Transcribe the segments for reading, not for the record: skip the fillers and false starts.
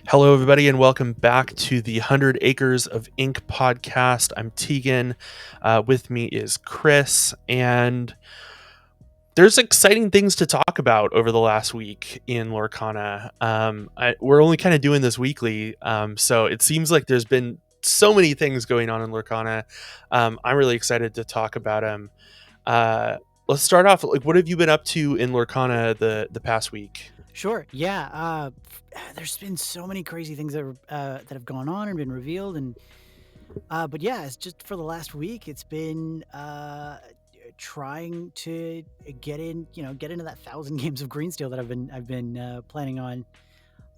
Hello, everybody, and welcome back to the 100 Acres of Ink podcast. I'm Tegan. With me is Chris, and there's exciting things to talk about over the last week in Lorcana. We're only kind of doing this weekly, so it seems like there's been so many things going on in Lorcana. I'm really excited to talk about them. Let's start off. Like, what have you been up to in Lorcana the past week? Sure. Yeah. There's been so many crazy things that have gone on and been revealed, and but yeah, it's just for the last week. It's been trying to get into that 1,000 games of Green Steel that I've been planning on.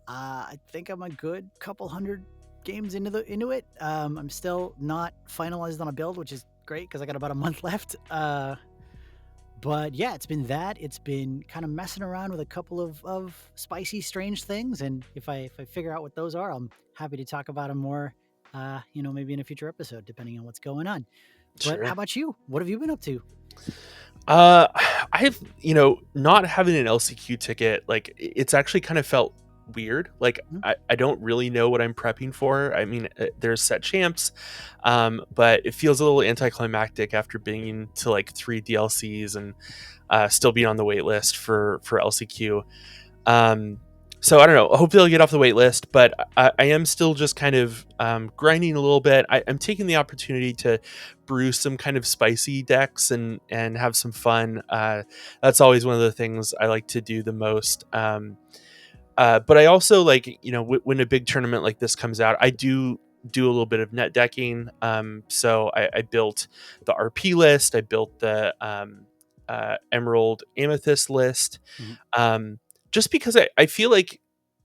I think I'm a good couple hundred games into it. I'm still not finalized on a build, which is great because I got about a month left. But yeah, it's been that. It's been kind of messing around with a couple of spicy, strange things, and if I figure out what those are, I'm happy to talk about them more. Maybe in a future episode, depending on what's going on. But how Sure. about you? What have you been up to? Uh, I've, not having an LCQ ticket, like it's actually kind of felt weird. Like Mhm. I don't really know what I'm prepping for. I mean, there's set champs, but it feels a little anticlimactic after being to like 3 DLCs and still being on the wait list for LCQ. Um, so I don't know. Hopefully, I'll get off the wait list, but I am still just kind of grinding a little bit. I'm taking the opportunity to brew some kind of spicy decks and have some fun. That's always one of the things I like to do the most. But I also like, when a big tournament like this comes out, I do a little bit of net decking. So I built the RP list. I built the Emerald Amethyst list. Mhm. Um, just because I feel like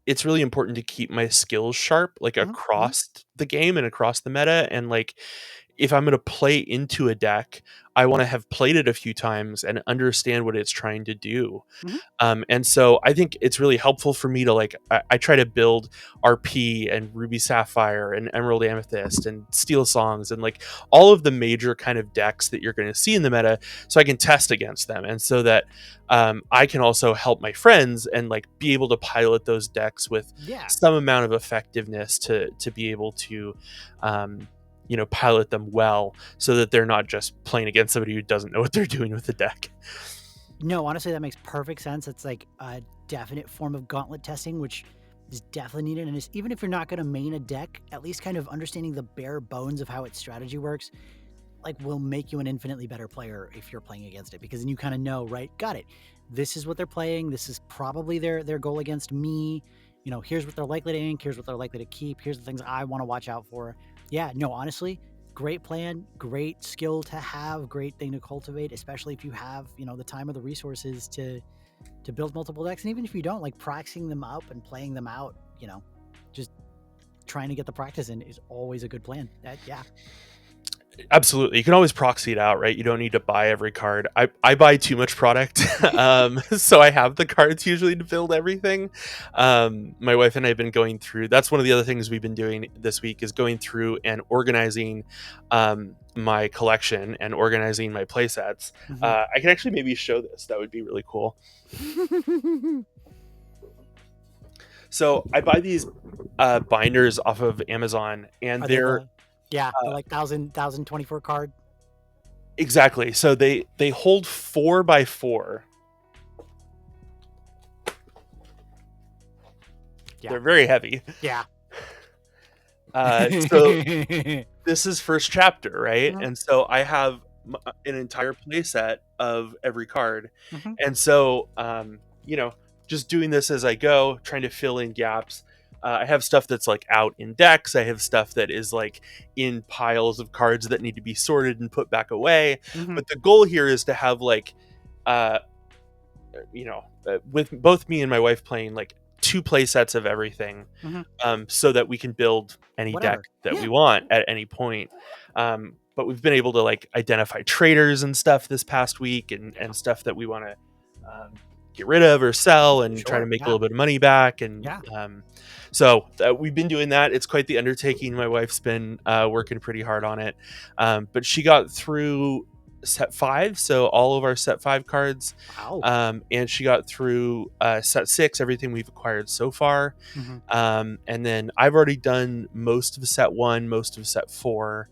it's really important to keep my skills sharp, like Mhm. Mhm. across the game and across the meta. And like, if I'm going to play into a deck, I want to have played it a few times and understand what it's trying to do. Mhm. And so I think it's really helpful for me to like, I try to build RP and Ruby Sapphire and Emerald Amethyst and Steel Songs and like all of the major kind of decks that you're going to see in the meta so I can test against them. And so that I can also help my friends and like be able to pilot those decks with Yeah. some amount of effectiveness to be able to, pilot them well so that they're not just playing against somebody who doesn't know what they're doing with the deck. No, honestly, that makes perfect sense. It's like a definite form of gauntlet testing, which is definitely needed. And even if you're not going to main a deck, at least kind of understanding the bare bones of how its strategy works like will make you an infinitely better player if you're playing against it, because then you kind of know, right? Got it. This is what they're playing. This is probably their goal against me. Here's what they're likely to ink. Here's what they're likely to keep. Here's the things I want to watch out for. Yeah, no, honestly, great plan, great skill to have, great thing to cultivate, especially if you have, the time or the resources to build multiple decks. And even if you don't, like practicing them up and playing them out, just trying to get the practice in is always a good plan. Yeah. Absolutely. You can always proxy it out, right? You don't need to buy every card. I buy too much product. So I have the cards usually to build everything. My wife and I have been going through, that's one of the other things we've been doing this week is going through and organizing my collection and organizing my play sets. Mhm. I can actually maybe show this. That would be really cool. So I buy these binders off of Amazon and Are they they're the like 1,024 card? exactly. So they hold 4 by 4. Yeah. They're very heavy. Yeah. So this is first chapter, right? Mhm. And so I have an entire playset of every card, Mhm. and so just doing this as I go, trying to fill in gaps. I have stuff that's like out in decks. I have stuff that is like in piles of cards that need to be sorted and put back away. Mhm. But the goal here is to have like uh, with both me and my wife playing like 2 play sets of everything, Mhm. so that we can build any deck Whatever. that Yeah. we want at any point. But we've been able to like identify traders and stuff this past week and stuff that we want to get rid of or sell and try to Sure. make a Yeah. little bit of money back. And Yeah. so we've been doing that. It's quite the undertaking. My wife's been working pretty hard on it. But she got through set 5, so all of our set 5 cards. Wow. And she got through set 6, everything we've acquired so far. Hmm. And then I've already done most of set 1, most of set 4.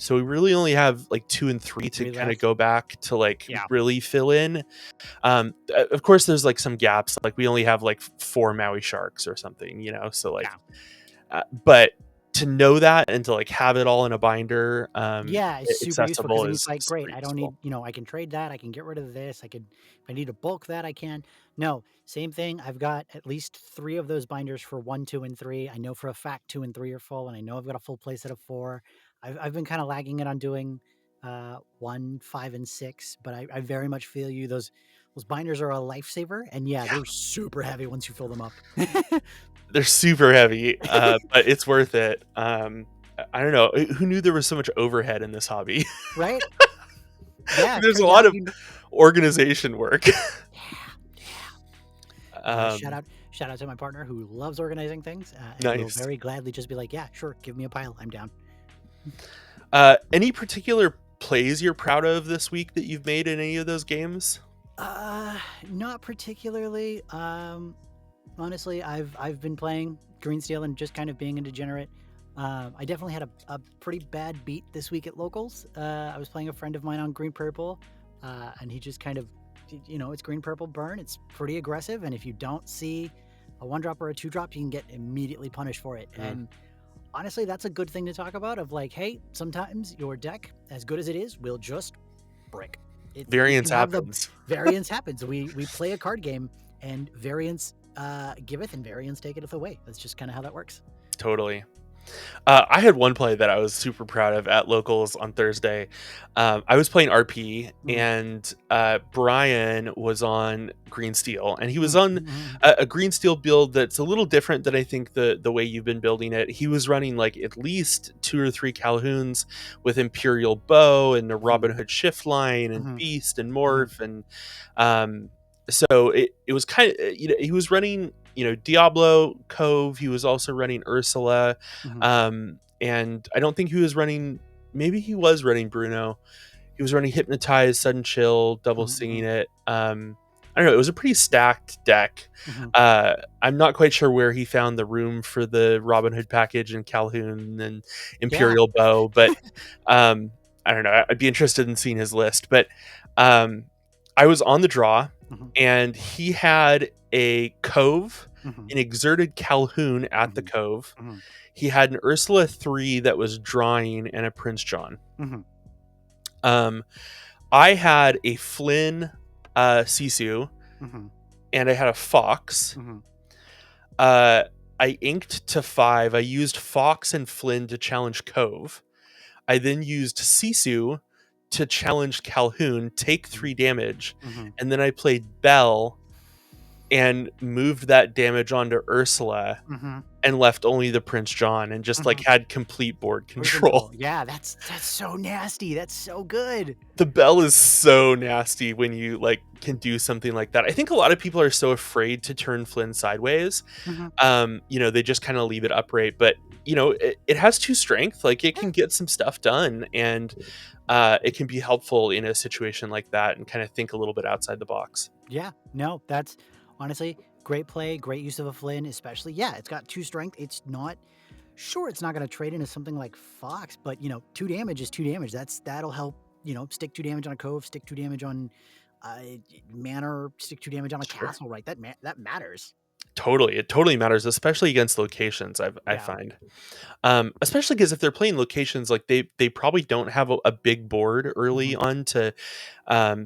So we really only have like 2 and 3 to 3 kind of left. go back to like Yeah. really fill in. Of course, there's like some gaps. Like we only have like 4 Maui sharks or something, so like, Yeah. but to know that and to like have it all in a binder, Yeah, it's super useful because accessible then it's is like, super great, I don't useful. need, I can trade that, I can get rid of this, I could, if I need to bulk that, I can. No, same thing. I've got at least 3 of those binders for 1, 2, and 3. I know for a fact 2 and 3 are full, and I know I've got a full playset of 4. I've been kind of lagging it on doing 1, 5, and 6, but I very much feel you. Those binders are a lifesaver, and yeah, Yeah, they're super heavy once you fill them up. they're super heavy, but it's worth it. I don't know who knew there was so much overhead in this hobby. Right? Yeah, it There's a turns lot out of you. organization work. Yeah, yeah. Shout um, out, shout out to my partner who loves organizing things and will nice. very gladly just be like, yeah, sure, give me a pile, I'm down. Any particular plays you're proud of this week that you've made in any of those games? Uh, Not particularly. Honestly, I've been playing Green Steel and just kind of being a degenerate. I definitely had a pretty bad beat this week at locals. I was playing a friend of mine on Green Purple, and he just kind of, it's Green Purple burn. It's pretty aggressive, and if you don't see a 1-drop or a 2-drop, you can get immediately punished for it. Mm. And honestly, that's a good thing to talk about. Of like, hey, sometimes your deck, as good as it is, will just brick. You Variance can have the happens. variance happens. We play a card game, and variance giveth and variance taketh away. That's just kind of how that works. Totally. I had one play that I was super proud of at locals on Thursday. I was playing RP, Mhm. and Brian was on Green Steel, and he was Mhm, on mhm, a Green Steel build that's a little different than I think the way you've been building it. He was running like at least 2 or 3 Calhouns with Imperial Bow and a mhm, Robin Hood shift line and mhm, Beast and mhm, Morph, and so it was kind of, he was running, Diablo Cove. He was also running Ursula, mhm, and I don't think he was running. Maybe he was running Bruno. He was running Hypnotize, Sudden Chill, double mhm, singing mhm, it. I don't know. It was a pretty stacked deck. mhm. I'm not quite sure where he found the room for the Robin Hood package and Calhoun and Yeah. Imperial Bow, but um, I don't know. I'd be interested in seeing his list. But um, I was on the draw, Mhm, and he had a Cove, mhm, an Exerted Calhoun at the mhm, Cove. mhm, He had an Ursula 3 that was drawing and a Prince John. mhm, Um, I had a Flynn Sisu, mhm, and I had a Fox. mhm, Uh, I inked to 5. I used Fox and Flynn to challenge Cove. I then used Sisu to challenge Calhoun, take mhm, 3 damage, mhm. and then I played Bell and moved that damage onto Ursula Mhm, and left only the Prince John and just like mhm. had complete board Board control. control. Yeah, that's so nasty. That's so good. The Bell is so nasty when you like can do something like that. I think a lot of people are so afraid to turn Flynn sideways. Mhm. They just kind of leave it upright, but it has 2 strength. Like it Yeah, can get some stuff done, and it can be helpful in a situation like that and kind of think a little bit outside the box. yeah. No, that's honestly great play, great use of a Flynn, especially. Yeah, it's got 2 strength. It's not sure it's not going to trade into something like Fox, but 2 damage is 2 damage. That'll help. Stick 2 damage on a Cove, stick 2 damage on uh, Manor, stick 2 damage on a Sure. Castle. Right? That matters. Totally. It totally matters, especially against locations, I Yeah. find. Especially because if they're playing locations, like they probably don't have a big board early Hmm. on to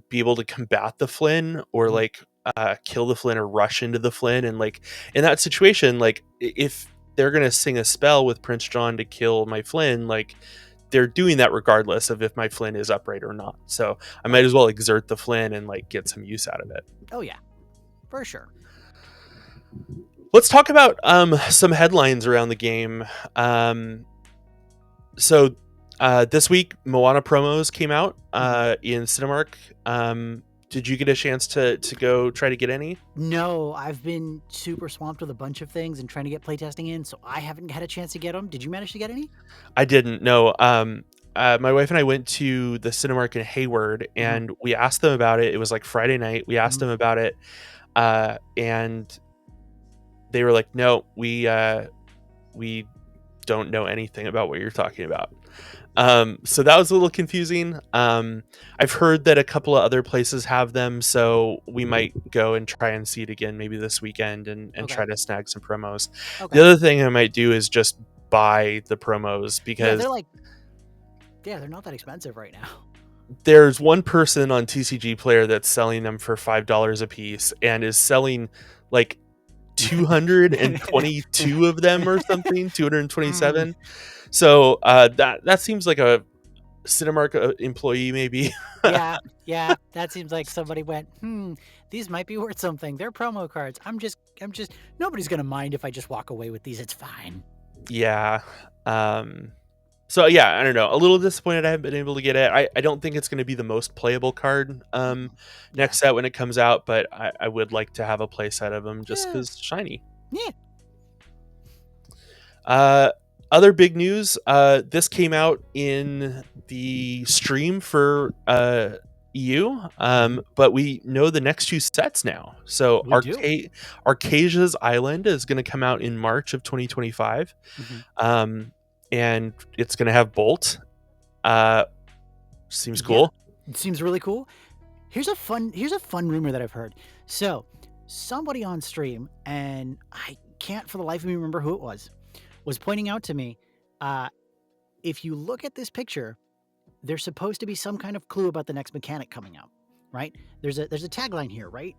be able to combat the Flynn or Hmm. like kill the Flynn or rush into the Flynn. And like in that situation, like if they're gonna sing a spell with Prince John to kill my Flynn, like they're doing that regardless of if my Flynn is upright or not. So I might Right. as well exert the Flynn and like get some use out of it. Oh yeah, for sure. Let's talk about some headlines around the game. Um, so this week, Moana promos came out Mhm. in Cinemark. Did you get a chance to go try to get any? No, I've been super swamped with a bunch of things and trying to get playtesting in, so I haven't had a chance to get them. Did you manage to get any? I didn't know. my wife and I went to the Cinemark in Hayward, Mhm, and we asked them about it. It was like Friday night. We asked mhm. them about it, and they were like, "No, we don't know anything about what you're talking about." So that was a little confusing. I've heard that a couple of other places have them, so we might go and try and see it again maybe this weekend and Okay, try to snag some promos. The okay. other thing I might do is just buy the promos Yeah, because they're not that expensive right now. there's one person on TCG Player that's selling them for $5 a piece and is selling like 222 of them or something, Mm, 227. So that seems like a Cinemark employee maybe. yeah, yeah, that seems like somebody went, these might be worth something. They're promo cards. I'm just nobody's gonna mind if I just walk away with these. It's fine. Yeah. Um, so yeah, I don't know. A little disappointed I haven't been able to get it. I don't think it's going to be the most playable card Mhm. Yeah. next set when it comes out, but I would like to have a play set of them just Yeah. because shiny. Yeah. Uh, Other big news. This came out in the stream for EU, Mhm. but we know the next two sets now. So We do. Arcasia's Island is going to come out in March of 2025, Mhm. um, and it's going to have Bolt. Uh, Seems Yeah. cool. It seems really cool. Here's a fun rumor that I've heard. So, somebody on stream, and I can't for the life of me remember who it was pointing out to me, uh, if you look at this picture, there's supposed to be some kind of clue about the next mechanic coming out, right? There's a tagline here, right?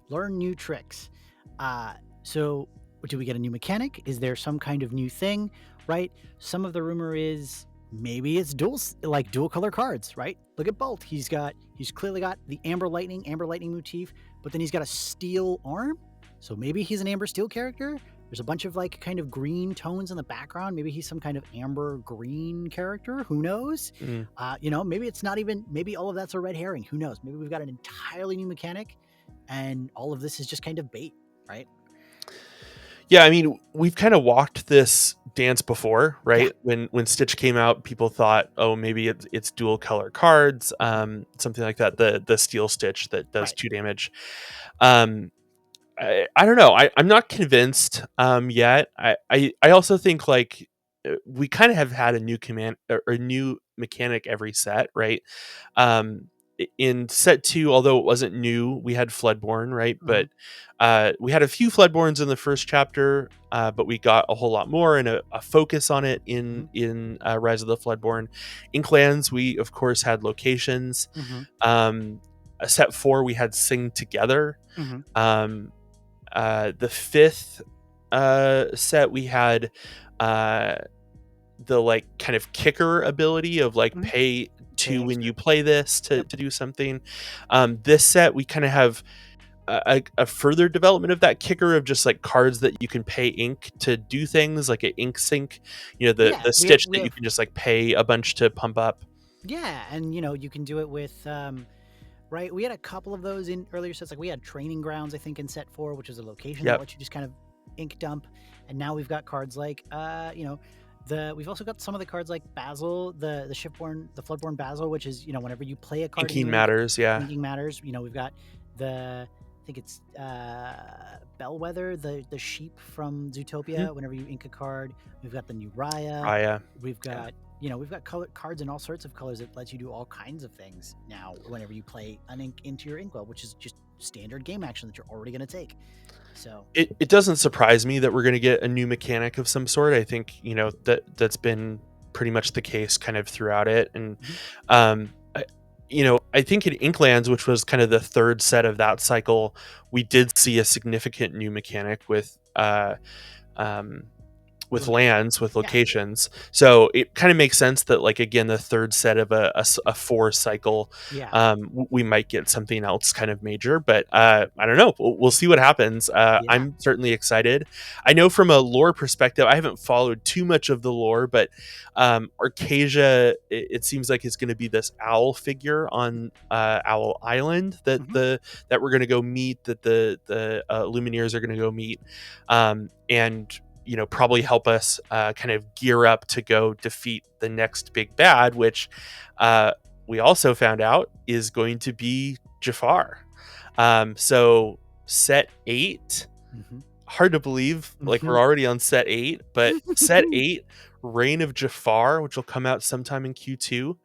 Learn new tricks. Uh, so do we get a new mechanic? Is there some kind of new thing, right? Some of the rumor is maybe it's dual color cards, right? Look at Bolt. He's clearly got the amber lightning motif, but then he's got a steel arm. So maybe he's an amber steel character. There's a bunch of like kind of green tones in the background. Maybe he's some kind of amber green character. Who knows? Mm. Maybe it's not even. Maybe all of that's a red herring. Who knows? Maybe we've got an entirely new mechanic, and all of this is just kind of bait, right? Yeah, I mean, we've kind of walked this dance before, Yeah. right? When Stitch came out, people thought, oh, maybe it's dual color cards, something like that. The steel Stitch that does Right. 2 damage. Um, I don't know. I'm not convinced yet. I also think like we kind of have had a new command or a new mechanic every set, right? Um, in set two, although it wasn't new, we had Floodborn, right? Hmm. But we had a few Floodborns in the first chapter, but we got a whole lot more and a focus on it Hmm. in Rise of the Floodborn. Inklands, we of course had locations. Hmm. Um, Set four, we had Sing Together. Hmm. Um, the fifth set, we had uh, the like kind of kicker ability of like Hmm. pay Pay two when extra. you play this Yep. to do something. This set, we kind of have a further development of that kicker of just like cards that you can pay ink to do things like an ink sync, Yeah. the We have. Stitch We that you have. can just like pay a bunch to pump up. Yeah, and you can do it with. Right. We had a couple of those in earlier sets. Like we had Training Grounds, I think, in set four, which is a location that Yep. lets you just kind of ink dump. And now we've got cards like, we've also got some of the cards like Basil, the Floodborn Basil, which is whenever you play a card and Inking you ink, matters. Yeah. inking matters. We've got I think it's Bellwether, the sheep from Mhm. Zootopia. Whenever you ink a card, we've got the new Raya. Raya. We've Yeah. got we've got cards in all sorts of colors that lets you do all kinds of things now whenever you play an ink into your inkwell, which is just standard game action that you're already going to take. So It doesn't surprise me that we're going to get a new mechanic of some sort. I think that's been pretty much the case kind of throughout it, and mhm, um, I think in Inklands, which was kind of the third set of that cycle, we did see a significant new mechanic um, with location. lands with Yeah, locations. So it kind of makes sense that like again the third set of a four cycle, yeah, we might get something else kind of major. But I don't know. We'll see what happens. yeah. I'm certainly excited. I know from a lore perspective, I haven't followed too much of the lore, but Arcasia, it seems like is going to be this owl figure on Owl Island Hmm. that we're going to go meet, that the Lumineers are going to go meet, and probably help us kind of gear up to go defeat the next big bad, which we also found out is going to be Jafar. So set 8, Mhm. hard to believe, like we're Mhm. already on set 8, but set 8, Reign of Jafar, which will come out sometime in Q2.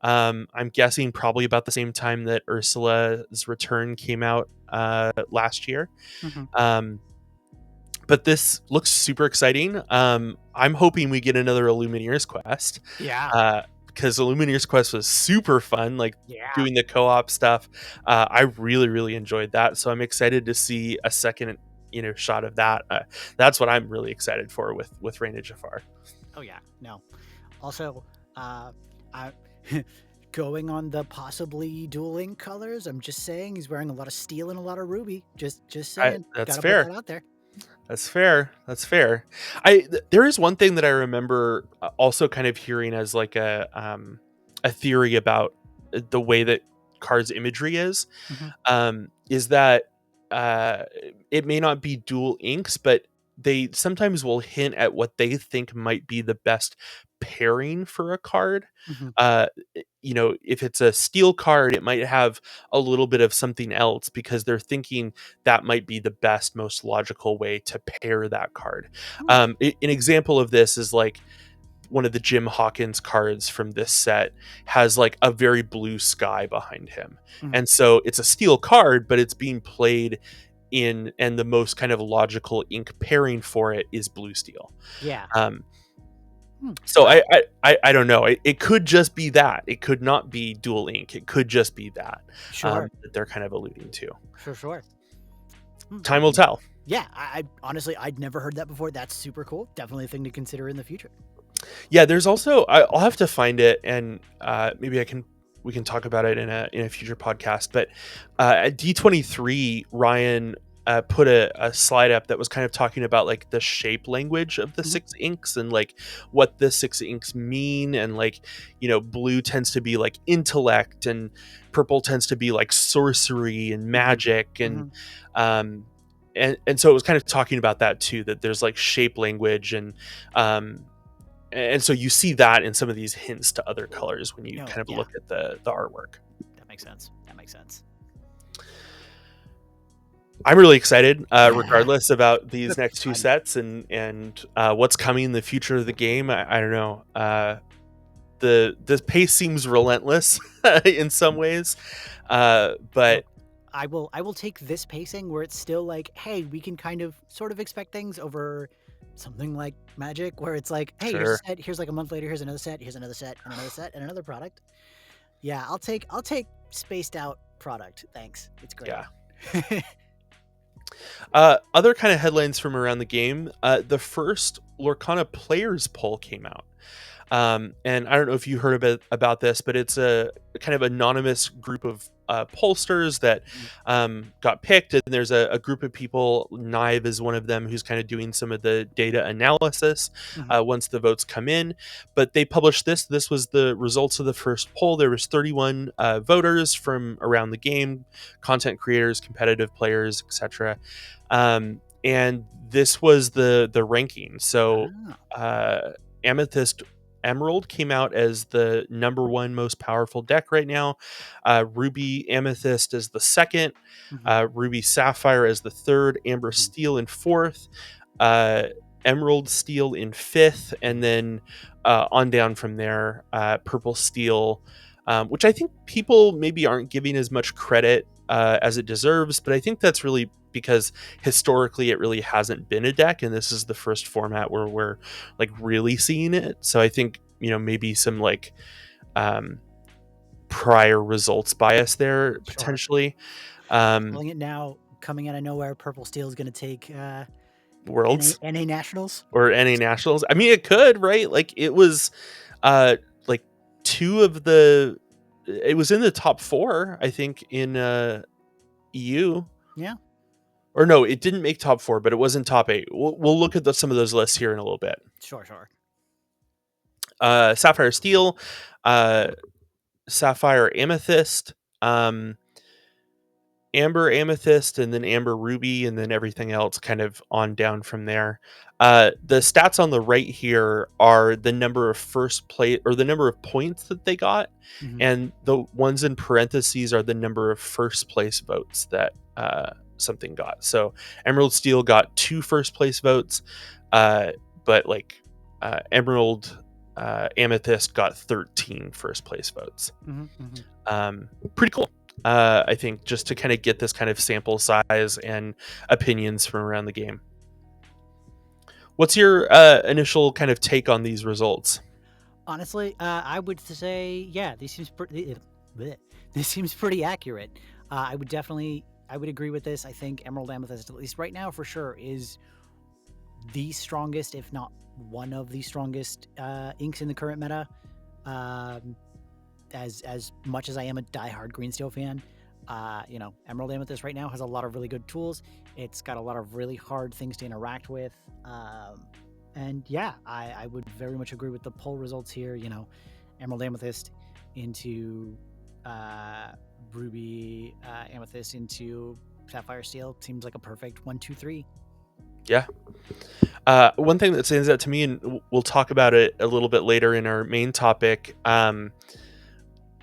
I'm guessing probably about the same time that Ursula's Return came out last year. Mhm. Um, but this looks super exciting. I'm hoping we get another Illumineers quest, Yeah. because Illumineers quest was super fun, like Yeah. doing the co-op stuff. I really, really enjoyed that. So I'm excited to see a second, shot of that. That's what I'm really excited for with Reign of Jafar. Oh yeah. No. Also, uh, I going on the possibly dueling colors. I'm just saying he's wearing a lot of steel and a lot of ruby. Just saying. That's Got to put fair. that out there. That's fair. That's fair. There is one thing that I remember also kind of hearing as like a theory about the way that cards imagery Mhm. is that uh, it may not be dual inks, but they sometimes will hint at what they think might be the best pairing for a card. Mhm. Uh, if it's a steel card, it might have a little bit of something else because they're thinking that might be the best, most logical way to pair that card. Hmm. An example of this is like one of the Jim Hawkins cards from this set has like a very blue sky behind him. Mhm. And so it's a steel card, but it's being played in, and the most kind of logical ink pairing for it is blue steel. Yeah. Um, Hmm. so I I don't know. It could just be that. It could not be dual ink. It could just be that sure. that they're kind of alluding to. Sure. Sure. Hmm. Time will tell. Yeah. I honestly I'd never heard that before. That's super cool. Definitely a thing to consider in the future. Yeah, there's also I'll have to find it, and maybe we can talk about it in a future podcast. But at D23, Ryan put a slide up that was kind of talking about like the shape language of the Mhm. six inks and like what the six inks mean, and like blue tends to be like intellect, and purple tends to be like sorcery and Mhm. magic, and Mhm. um and so it was kind of talking about that too, that there's like shape language, and so you see that in some of these hints to other colors when you No. kind of Yeah. look at the artwork. That makes sense. That makes sense. I'm really excited, Yeah. regardless about these Should be next two fun. sets and what's coming in the future of the game. I don't know. The pace seems relentless in some ways, but Look, I will take this pacing where it's still like, hey, we can kind of sort of expect things over something like Magic, where it's like, hey, here's a sure, set, here's like a month later, here's another set, here's another set, and another set, and another product. Yeah, I'll take spaced out product. Thanks. It's great. yeah. Other kind of headlines from around the game. The first Lorcana players poll came out. And I don't know if you heard about this, but it's a kind of anonymous group of pollsters that Mhm. got picked. And there's a group of people, Knive is one of them, who's kind of doing some of the data analysis Mhm. once the votes come in. But they published this. This was the results of the first poll. There was 31 voters from around the game, content creators, competitive players, etc. And this was the ranking. So Ah. Amethyst Emerald came out as the number one most powerful deck right now. Ruby Amethyst is the second. Mhm. Ruby Sapphire as the third. Amber Mhm. Steel in fourth. Uh, Emerald Steel in fifth, and then on down from there, Purple Steel, which I think people maybe aren't giving as much credit as it deserves, but I think that's really because historically it really hasn't been a deck, and this is the first format where we're like really seeing it. So I think maybe some like um, prior results bias there Sure. potentially. Um, Calling it now, coming out of nowhere, Purple Steel is going to take Worlds NA Nationals. or NA Nationals. I mean, it could, right? Like it was like two of the. It was in the top four, I think, in EU. Yeah. Or no, it didn't make top four, but it was in top eight. We'll look at some of those lists here in a little bit. Sure. Sure. Sapphire Steel, uh, Sapphire Amethyst, um, Amber, Amethyst, and then Amber, Ruby, and then everything else kind of on down from there. The stats on the right here are the number of first place or the number of points that they got, Mm-hmm. and the ones in parentheses are the number of first place votes that something got. So Emerald Steel got 2 first place votes, but like Emerald Amethyst got 13 first place votes. Pretty cool. I think just to kind of get this kind of sample size and opinions from around the game. What's your initial kind of take on these results? Honestly, I would say, yeah, this seems pretty accurate. I would agree with this. I think Emerald Amethyst, at least right now for sure, is the strongest, if not one of the strongest inks in the current meta. As much as I am a diehard Greensteel fan, Emerald Amethyst right now has a lot of really good tools. It's got a lot of really hard things to interact with. And yeah, I would very much agree with the poll results here. Emerald Amethyst into Ruby Amethyst into Sapphire Steel seems like a perfect 1, 2, 3. Yeah. One thing that stands out to me, and we'll talk about it a little bit later in our main topic,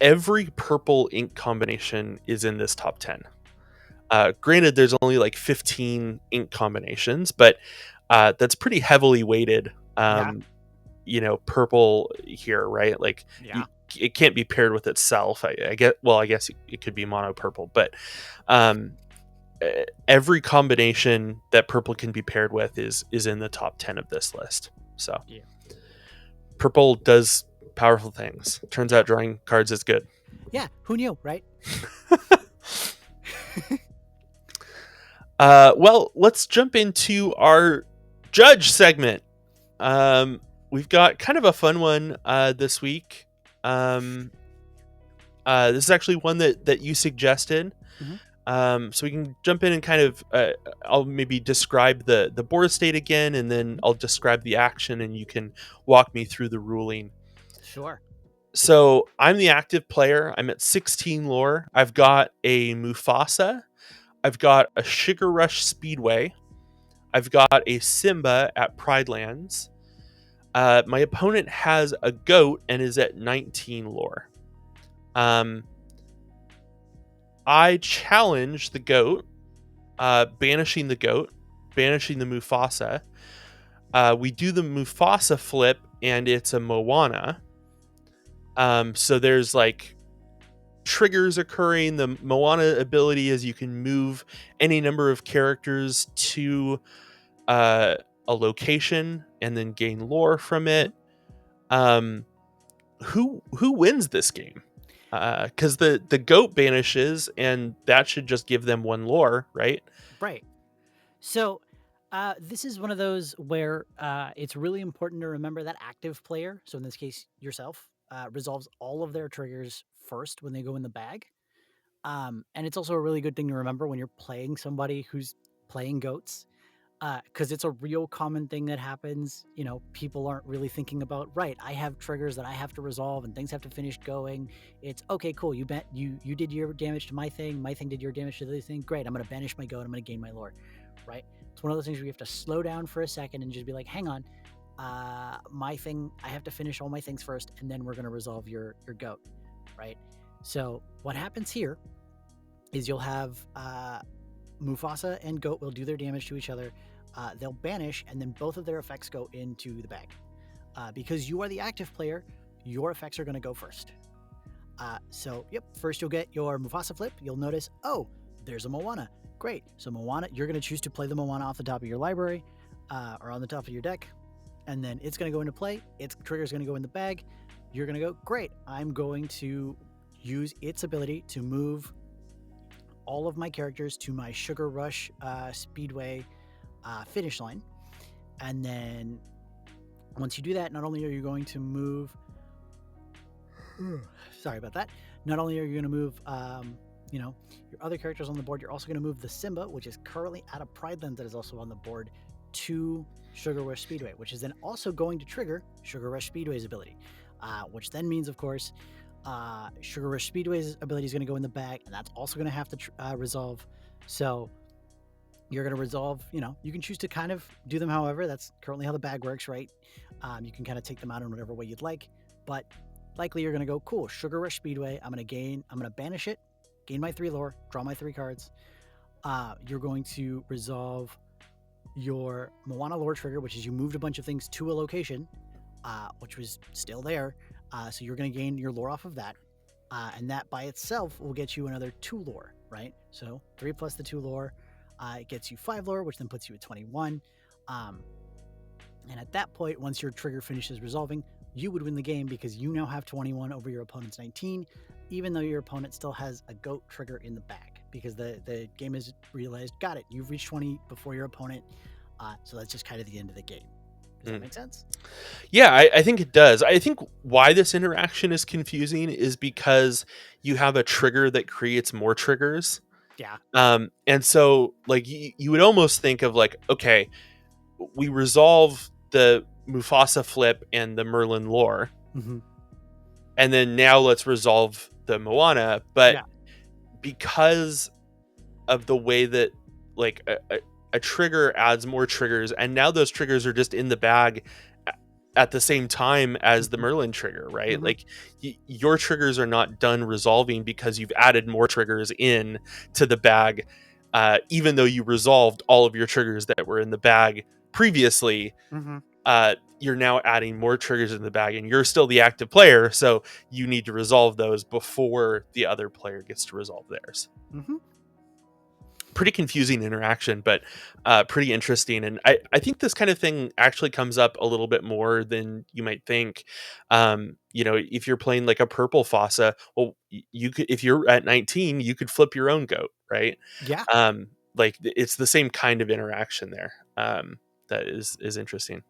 every purple ink combination is in this top 10. Granted, there's only like 15 ink combinations, but that's pretty heavily weighted. Purple here, right? Like, it can't be paired with itself. I guess it could be mono purple, but every combination that purple can be paired with is in the top 10 of this list. So purple does powerful things. Turns out drawing cards is good. Yeah, who knew, right? Well, let's jump into our judge segment. We've got kind of a fun one this week. This is actually one that you suggested. So we can jump in and kind of I'll maybe describe the board state again, and then I'll describe the action, and you can walk me through the ruling. Sure. So I'm the active player. I'm at 16 lore. I've got a Mufasa. I've got a Sugar Rush Speedway. I've got a Simba at Pride Lands. My opponent has a goat and is at 19 lore. I challenge the goat, banishing the goat, banishing the Mufasa. We do the Mufasa flip, and it's a Moana. So there's like triggers occurring. The Moana ability is you can move any number of characters to a location and then gain lore from it. Who wins this game? Because the goat banishes, and that should just give them 1 lore, right? Right. So this is one of those where it's really important to remember that active player, so in this case yourself, resolves all of their triggers first when they go in the bag. And it's also a really good thing to remember when you're playing somebody who's playing goats, because it's a real common thing that happens. People aren't really thinking about, right, I have triggers that I have to resolve and things have to finish going. It's okay, cool, you did your damage to my thing did your damage to the other thing, great, I'm going to banish my goat, I'm going to gain my lore, right? It's one of those things where you have to slow down for a second and just be like, hang on, my thing, I have to finish all my things first, and then we're going to resolve your goat, right? So what happens here is you'll have Mufasa and goat will do their damage to each other. They'll banish, and then both of their effects go into the bag. Because you are the active player, your effects are going to go first. First you'll get your Mufasa flip. You'll notice, oh, there's a Moana. Great. So Moana, you're going to choose to play the Moana off the top of your library or on the top of your deck, and then it's going to go into play. Its trigger is going to go in the bag. You're going to go, great, I'm going to use its ability to move all of my characters to my Sugar Rush Speedway finish line. And then once you do that, not only are you going to move sorry about that, not only are you going to move your other characters on the board, you're also going to move the Simba, which is currently out of Pride Lands, that is also on the board, to Sugar Rush Speedway, which is then also going to trigger Sugar Rush Speedway's ability, which then means, of course, Sugar Rush Speedway's ability is going to go in the bag, and that's also going to have to resolve. So you're going to resolve, you can choose to kind of do them however. That's currently how the bag works, right? You can kind of take them out in whatever way you'd like, but likely you're going to go, cool, Sugar Rush Speedway, I'm going to banish it, gain my 3 lore, draw my 3 cards. You're going to resolve your Moana lore trigger, which is you moved a bunch of things to a location, which was still there. So you're going to gain your lore off of that. And that by itself will get you another 2 lore, right? So 3 plus the 2 lore, it gets you 5 lore, which then puts you at 21. And at that point, once your trigger finishes resolving, you would win the game because you now have 21 over your opponent's 19, even though your opponent still has a goat trigger in the bag, because the game has realized, got it, you've reached 20 before your opponent. So that's just kind of the end of the game. Does that make sense? Yeah, I think it does. I think why this interaction is confusing is because you have a trigger that creates more triggers. Yeah. And so like you would almost think of like, okay, we resolve the Mufasa flip and the Merlin lore, and then now let's resolve the Moana. But because of the way that like a trigger adds more triggers, and now those triggers are just in the bag at the same time as the Merlin trigger, right? Like your triggers are not done resolving because you've added more triggers in to the bag, even though you resolved all of your triggers that were in the bag previously. You're now adding more triggers in the bag, and you're still the active player, so you need to resolve those before the other player gets to resolve theirs. Pretty confusing interaction, but pretty interesting. And I think this kind of thing actually comes up a little bit more than you might think. If you're playing like a purple Fossa, well, you could, if you're at 19, you could flip your own goat, right? Yeah. Like it's the same kind of interaction there. That is interesting.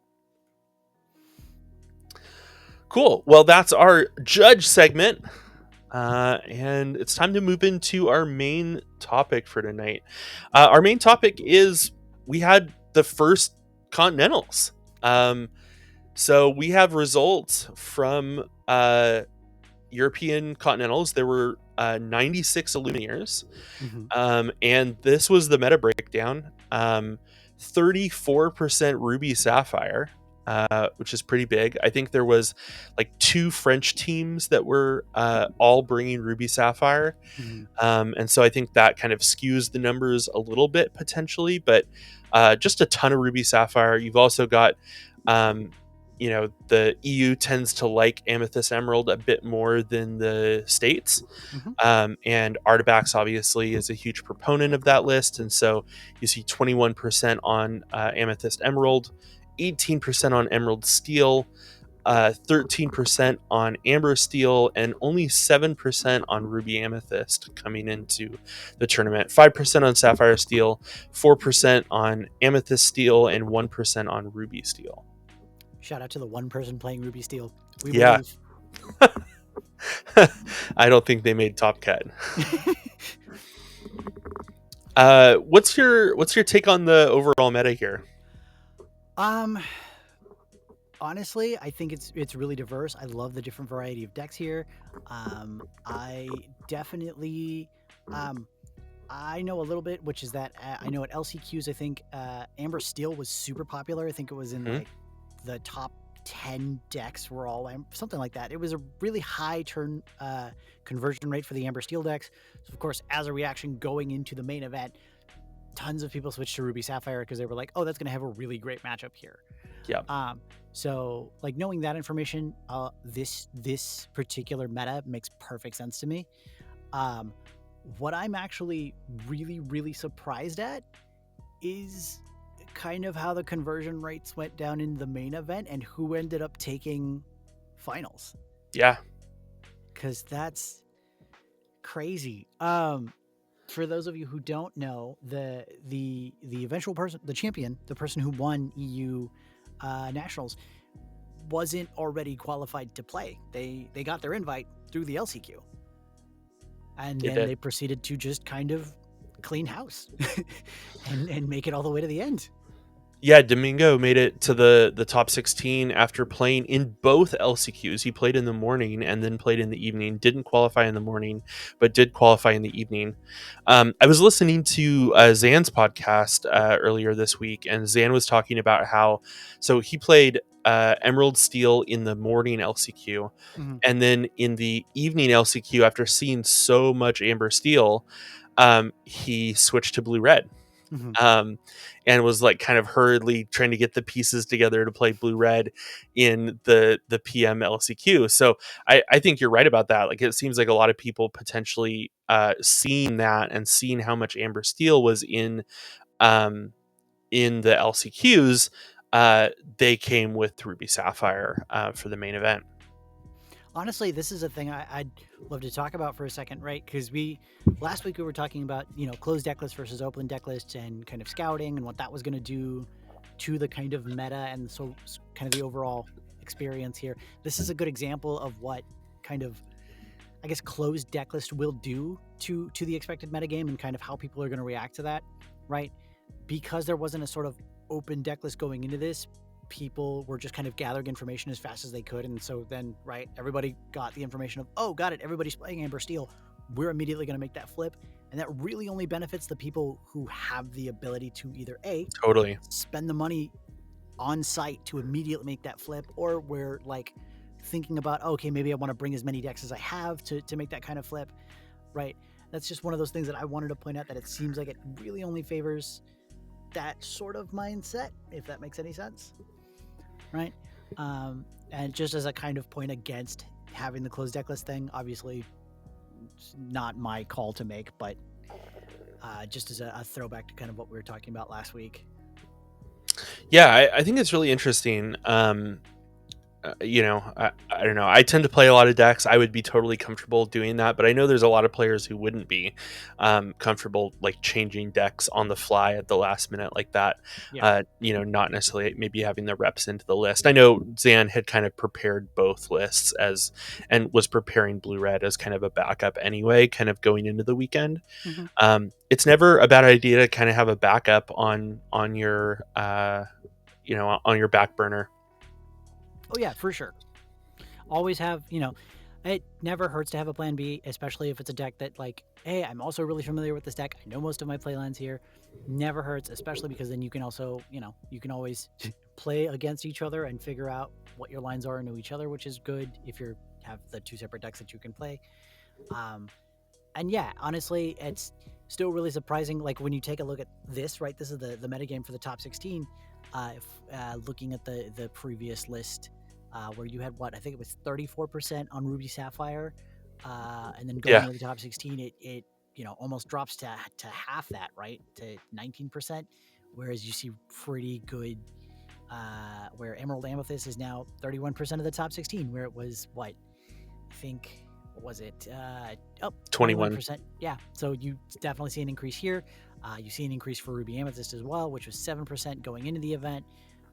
Cool. Well, that's our judge segment. And it's time to move into our main topic for tonight. Our main topic is we had the first Continentals. So we have results from European Continentals. There were 96 Illuminaires. And this was the meta breakdown. 34% Ruby Sapphire. Which is pretty big. I think there was like 2 French teams that were all bringing Ruby Sapphire. And so I think that kind of skews the numbers a little bit potentially, but just a ton of Ruby Sapphire. You've also got, the EU tends to like Amethyst Emerald a bit more than the States. And Artifacts obviously is a huge proponent of that list. And so you see 21% on Amethyst Emerald, 18% on Emerald Steel, 13% on Amber Steel, and only 7% on Ruby Amethyst coming into the tournament. 5% on Sapphire Steel, 4% on Amethyst Steel, and 1% on Ruby Steel. Shout out to the one person playing Ruby Steel. We believe. I don't think they made top cut. What's your take on the overall meta here? Honestly, I think it's really diverse. I love the different variety of decks here. I definitely, I know a little bit, which is that I know at LCQs, I think Amber Steel was super popular. I think it was in like the top 10 decks were all something like that. It was a really high turn conversion rate for the Amber Steel decks. So of course, as a reaction going into the main event, tons of people switched to Ruby Sapphire because they were like, oh, that's going to have a really great matchup here. Yeah. So like knowing that information, this particular meta makes perfect sense to me. What I'm actually really, really surprised at is kind of how the conversion rates went down in the main event and who ended up taking finals. Yeah. Because that's crazy. For those of you who don't know, the eventual person, the champion, the person who won EU Nationals, wasn't already qualified to play. They got their invite through the LCQ. And then they proceeded to just kind of clean house and make it all the way to the end. Yeah, Domingo made it to the top 16 after playing in both LCQs. He played in the morning and then played in the evening. Didn't qualify in the morning, but did qualify in the evening. I was listening to Zan's podcast earlier this week, and Zan was talking about how so he played Emerald Steel in the morning LCQ, Hmm. and then in the evening LCQ, after seeing so much Amber Steel, he switched to Blue Red, Hmm. um, and was like kind of hurriedly trying to get the pieces together to play Blue Red in the PM LCQ. So I think you're right about that. Like it seems like a lot of people potentially seeing that and seeing how much Amber Steel was um, in the LCQs, they came with Ruby Sapphire for the main event. Honestly, this is a thing I'd love to talk about for a second, right? Because last week we were talking about, closed deck lists versus open deck lists and kind of scouting and what that was going to do to the kind of meta and so kind of the overall experience here. This is a good example of what kind of, I guess, closed deck list will do to the expected metagame and kind of how people are going to react to that, right? Because there wasn't a sort of open deck list going into this, people were just kind of gathering information as fast as they could. And so then, right, everybody got the information of, oh, got it, everybody's playing Amber Steel. We're immediately going to make that flip. And that really only benefits the people who have the ability to either A, Totally. spend the money on site to immediately make that flip, or we're like thinking about, oh, okay, maybe I want to bring as many decks as I have to make that kind of flip, right? That's just one of those things that I wanted to point out, that it seems like it really only favors that sort of mindset, if that makes any sense, right? And just as a kind of point against having the closed deck list thing, obviously it's not my call to make, but just as a throwback to kind of what we were talking about last week. Yeah, I think it's really interesting. I don't know. I tend to play a lot of decks. I would be totally comfortable doing that, but I know there's a lot of players who wouldn't be comfortable like changing decks on the fly at the last minute like that. Yeah. Not necessarily maybe having the reps into the list. I know Zan had kind of prepared both lists and was preparing Blue Red as kind of a backup anyway, kind of going into the weekend. Mm-hmm. It's never a bad idea to kind of have a backup on your on your back burner. Oh yeah, for sure. Always have, it never hurts to have a plan B, especially if it's a deck that, like, hey, I'm also really familiar with this deck. I know most of my play lines here. Never hurts, especially because then you can also, you can always play against each other and figure out what your lines are and know each other, which is good if you have the two separate decks that you can play. And yeah, honestly, it's still really surprising. Like when you take a look at this, right? This is the metagame for the top 16. Looking at the previous list, where you had what I think it was 34% on Ruby Sapphire, and then going Yeah. into the top 16, it almost drops to half that, right, to 19%. Whereas you see pretty good, where Emerald Amethyst is now 31% of the top 16, where it was what I think. What was it? 21. 21%. Yeah. So you definitely see an increase here. You see an increase for Ruby Amethyst as well, which was 7% going into the event,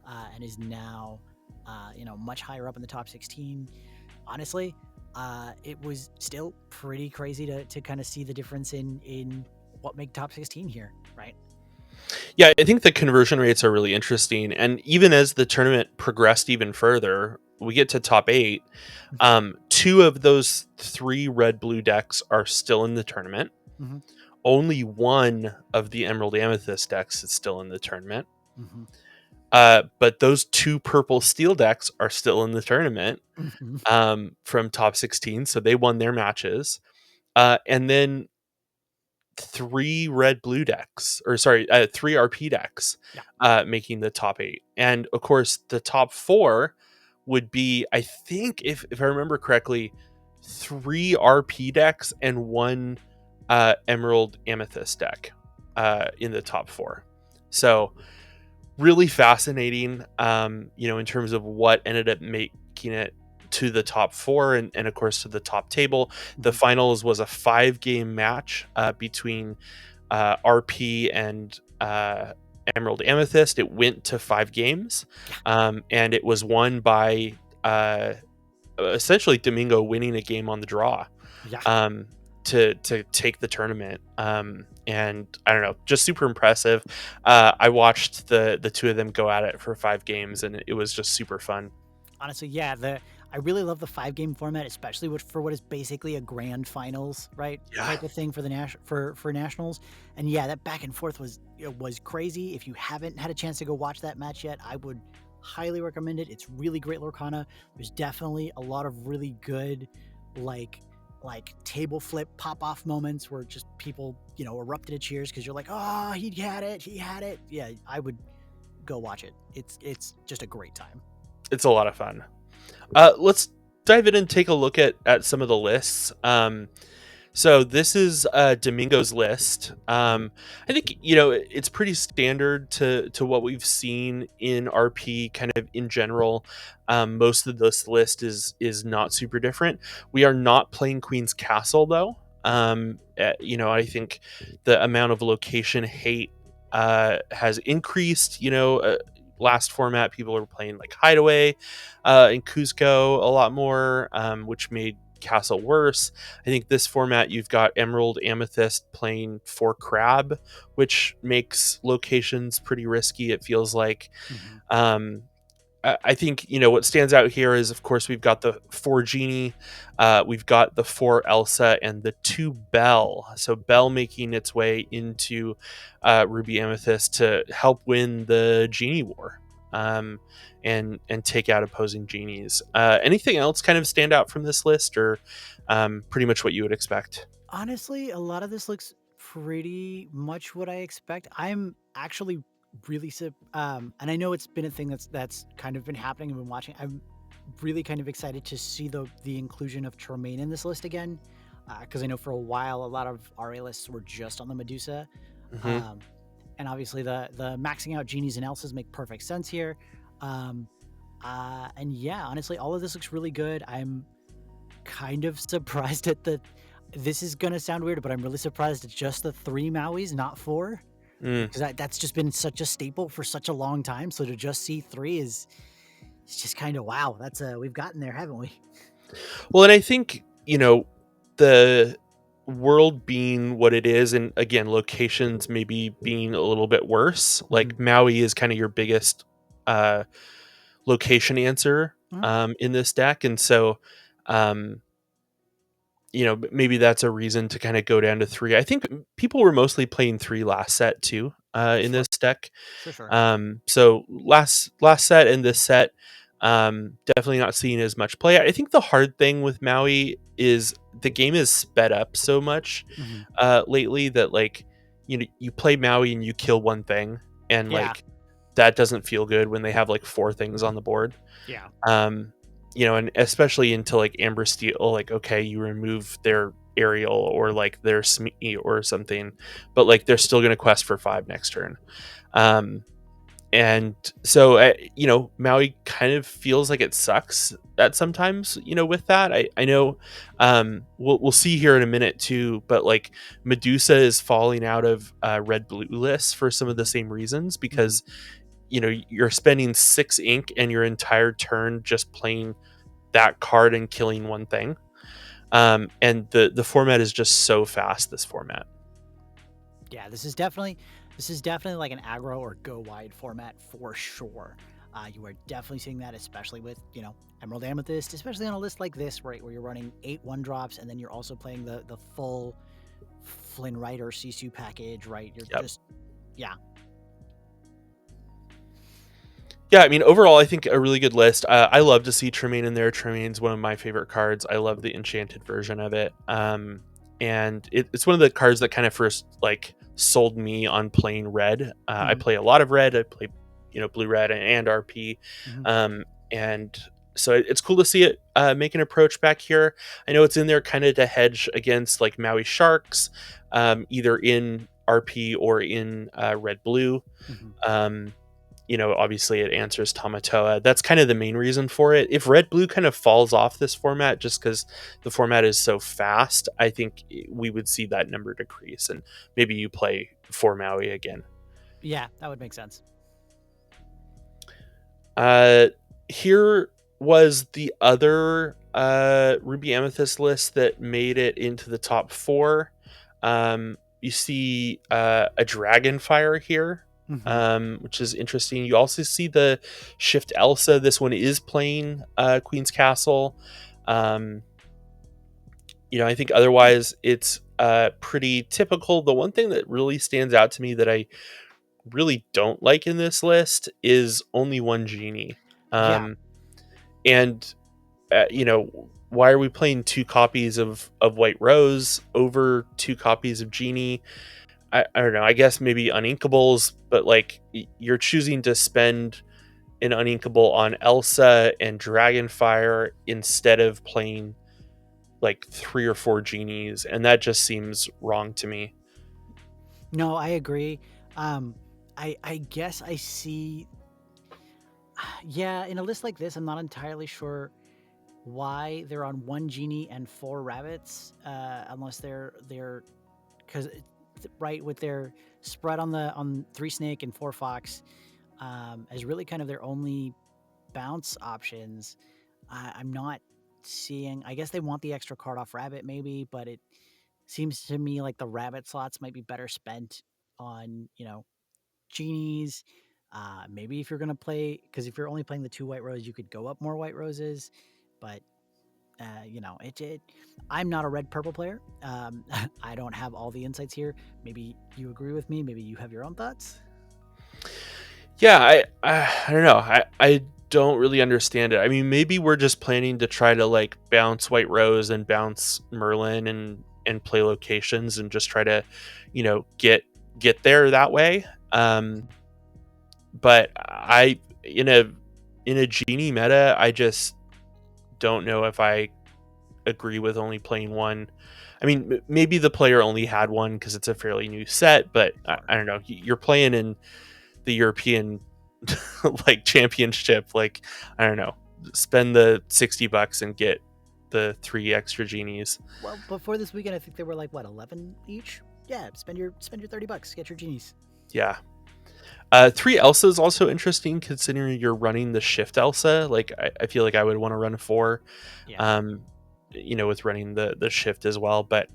and is now, much higher up in the top 16. Honestly, it was still pretty crazy to kind of see the difference in what make top 16 here, right? Yeah, I think the conversion rates are really interesting. And even as the tournament progressed even further, we get to top 8. Two of those 3 red blue decks are still in the tournament. Mm-hmm. Only one of the Emerald Amethyst decks is still in the tournament. Mm-hmm. But those 2 purple steel decks are still in the tournament Mm-hmm. from top 16. So they won their matches. And then 3 red blue decks, or sorry, 3 RP decks, Yeah. making the top 8. And of course, the top 4 would be, I think, if I remember correctly, 3 RP decks and 1 Emerald Amethyst deck in the top 4. So really fascinating, in terms of what ended up making it to the top 4 and of course to the top table. The finals was a 5-game match between RP and Emerald Amethyst. It went to 5 games, and it was won by essentially Domingo winning a game on the draw. Yeah. Um, to take the tournament. And I don't know, just super impressive. I watched the two of them go at it for 5 games, and it was just super fun. Honestly, yeah, the I really love the 5 game format, especially for what is basically a grand finals, right, Yeah. type of thing for the for nationals. And yeah, that back and forth was crazy. If you haven't had a chance to go watch that match yet, I would highly recommend it. It's really great Lorcana. There's definitely a lot of really good like table flip pop off moments where just people erupted at cheers because you're like, oh, he had it. Yeah, I would go watch it. It's just a great time. It's a lot of fun. Let's dive in and take a look at some of the lists. So this is Domingo's list. Mhm. I think it's pretty standard to what we've seen in RP, kind of in general. Most of this list is not super different. We are not playing Queen's Castle though. I think the amount of location hate has increased. Last format people were playing like Hideaway in Cusco a lot more, which made Castle worse. I think this format you've got Emerald Amethyst playing for Crab, which makes locations pretty risky. It feels like. Mhm. Um, I think what stands out here is, of course, we've got the 4 Genie, we've got the 4 Elsa, and the 2 Belle. So Belle making its way into Ruby Amethyst to help win the Genie War, um, and take out opposing genies. Anything else kind of stand out from this list, or pretty much what you would expect? Honestly, a lot of this looks pretty much what I expect. I'm actually really and I know it's been a thing that's kind of been happening. I've been watching. I'm really kind of excited to see the inclusion of Tremaine in this list again, because I know for a while a lot of RA lists were just on the Medusa, Hmm. um, and obviously the maxing out genies and Elsas make perfect sense here. Um, and yeah, honestly, all of this looks really good. I'm kind of surprised at the this is gonna sound weird, but I'm really surprised at just the 3 Mauis, not 4, Mm. because that's just been such a staple for such a long time, so to just see 3 is it's just kinda wow, that's, we've gotten there, haven't we? Well, and I think, the world being what it is, and again, locations maybe being a little bit worse. Mhm, Like Maui is kind of your biggest uh, location answer mhm, in this deck, and so um, maybe that's a reason to kind of go down to 3. I think people were mostly playing 3 last set too in sure, this deck. sure, sure. So last set and this set, definitely not seeing as much play. I think the hard thing with Maui is the game is sped up so much Mhm. lately that, like, you play Maui and you kill one thing, and Yeah, like that doesn't feel good when they have like 4 things on the board. yeah, Um, and especially into like Amber Steel, like, okay, you remove their aerial or like their Smee or something, but like they're still going to quest for 5 next turn. Um, and so Maui kind of feels like it sucks at sometimes, with that. I know, we'll see here in a minute too, but like Medusa is falling out of red blue lists for some of the same reasons, mhm. because you're spending 6 ink and your entire turn just playing that card and killing one thing. And the format is just so fast, this format. Yeah, this is definitely like an aggro or go wide format for sure. You are definitely seeing that, especially with Emerald Amethyst, especially on a list like this, right, where you're running 8 1 drops, and then you're also playing the full Flynn Rider Sisu package, right? You're Yep. just yeah, Yeah, I mean, overall, I think a really good list. I love to see Tremaine in there. Tremaine's one of my favorite cards. I love the enchanted version of it. And it's one of the cards that kind of first like sold me on playing red. I hmm play a lot of red. I play, blue, red, and RP. hmm And so it's cool to see it make an approach back here. I know it's in there kind of to hedge against like Maui Sharks, either in RP or in red blue. hmm Um, obviously it answers Tamatoa. That's kind of the main reason for it. If red blue kind of falls off this format just because the format is so fast, I think we would see that number decrease, and maybe you play for Maui again. yeah, that would make sense. Uh, Here was the other Ruby Amethyst list that made it into the top four. You see a Dragonfire here, Hmm. which is interesting. You also see the Shift Elsa. This one is playing Queen's Castle. Um, I think otherwise it's pretty typical. The one thing that really stands out to me that I really don't like in this list is only one genie. Yeah. And why are we playing two copies of White Rose over two copies of Genie? I don't know. I guess maybe uninkables, but like you're choosing to spend an uninkable on Elsa and Dragonfire instead of playing like three or four genies, and that just seems wrong to me. No, I agree. Um, I guess I see. Yeah, in a list like this, I'm not entirely sure why they're on one genie and four rabbits, unless they're because right with their spread on three snake and four fox, as really kind of their only bounce options. I'm not seeing. I guess they want the extra card off rabbit maybe, but it seems to me like the rabbit slots might be better spent on genies. Maybe if you're gonna play, because if you're only playing the two white roses, you could go up more white roses, but it. I'm not a red purple player. I don't have all the insights here. Maybe you agree with me. Maybe you have your own thoughts. Yeah, I don't know. I don't really understand it. I mean, maybe we're just planning to try to like bounce White Rose and bounce Merlin and play locations and just try to, get there that way. But I in a genie meta, I just don't know if I agree with only playing one. I mean, maybe the player only had one because it's a fairly new set, but Sure. I don't know. You're playing in the European like championship. Like, I don't know, spend the $60 and get the three extra genies. Well, before this weekend, I think they were like what 11 each. Yeah, spend your $30, get your genies. Yeah. Three Elsa is also interesting considering you're running the shift Elsa. Like, I feel like I would want to run four, Yeah. um, with running the shift as well. But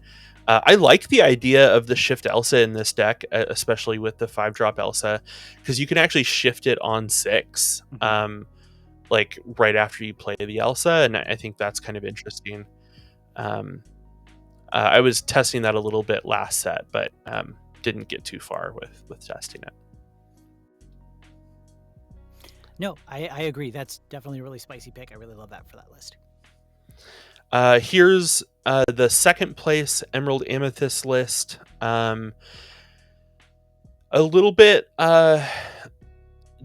I like the idea of the shift Elsa in this deck, especially with the 5-drop Elsa, because you can actually shift it on 6. Hmm. Like right after you play the Elsa, and I think that's kind of interesting. Um, I was testing that a little bit last set, but didn't get too far with testing it. No, I agree. That's definitely a really spicy pick. I really love that for that list. Here's the second place Emerald Amethyst list. A little bit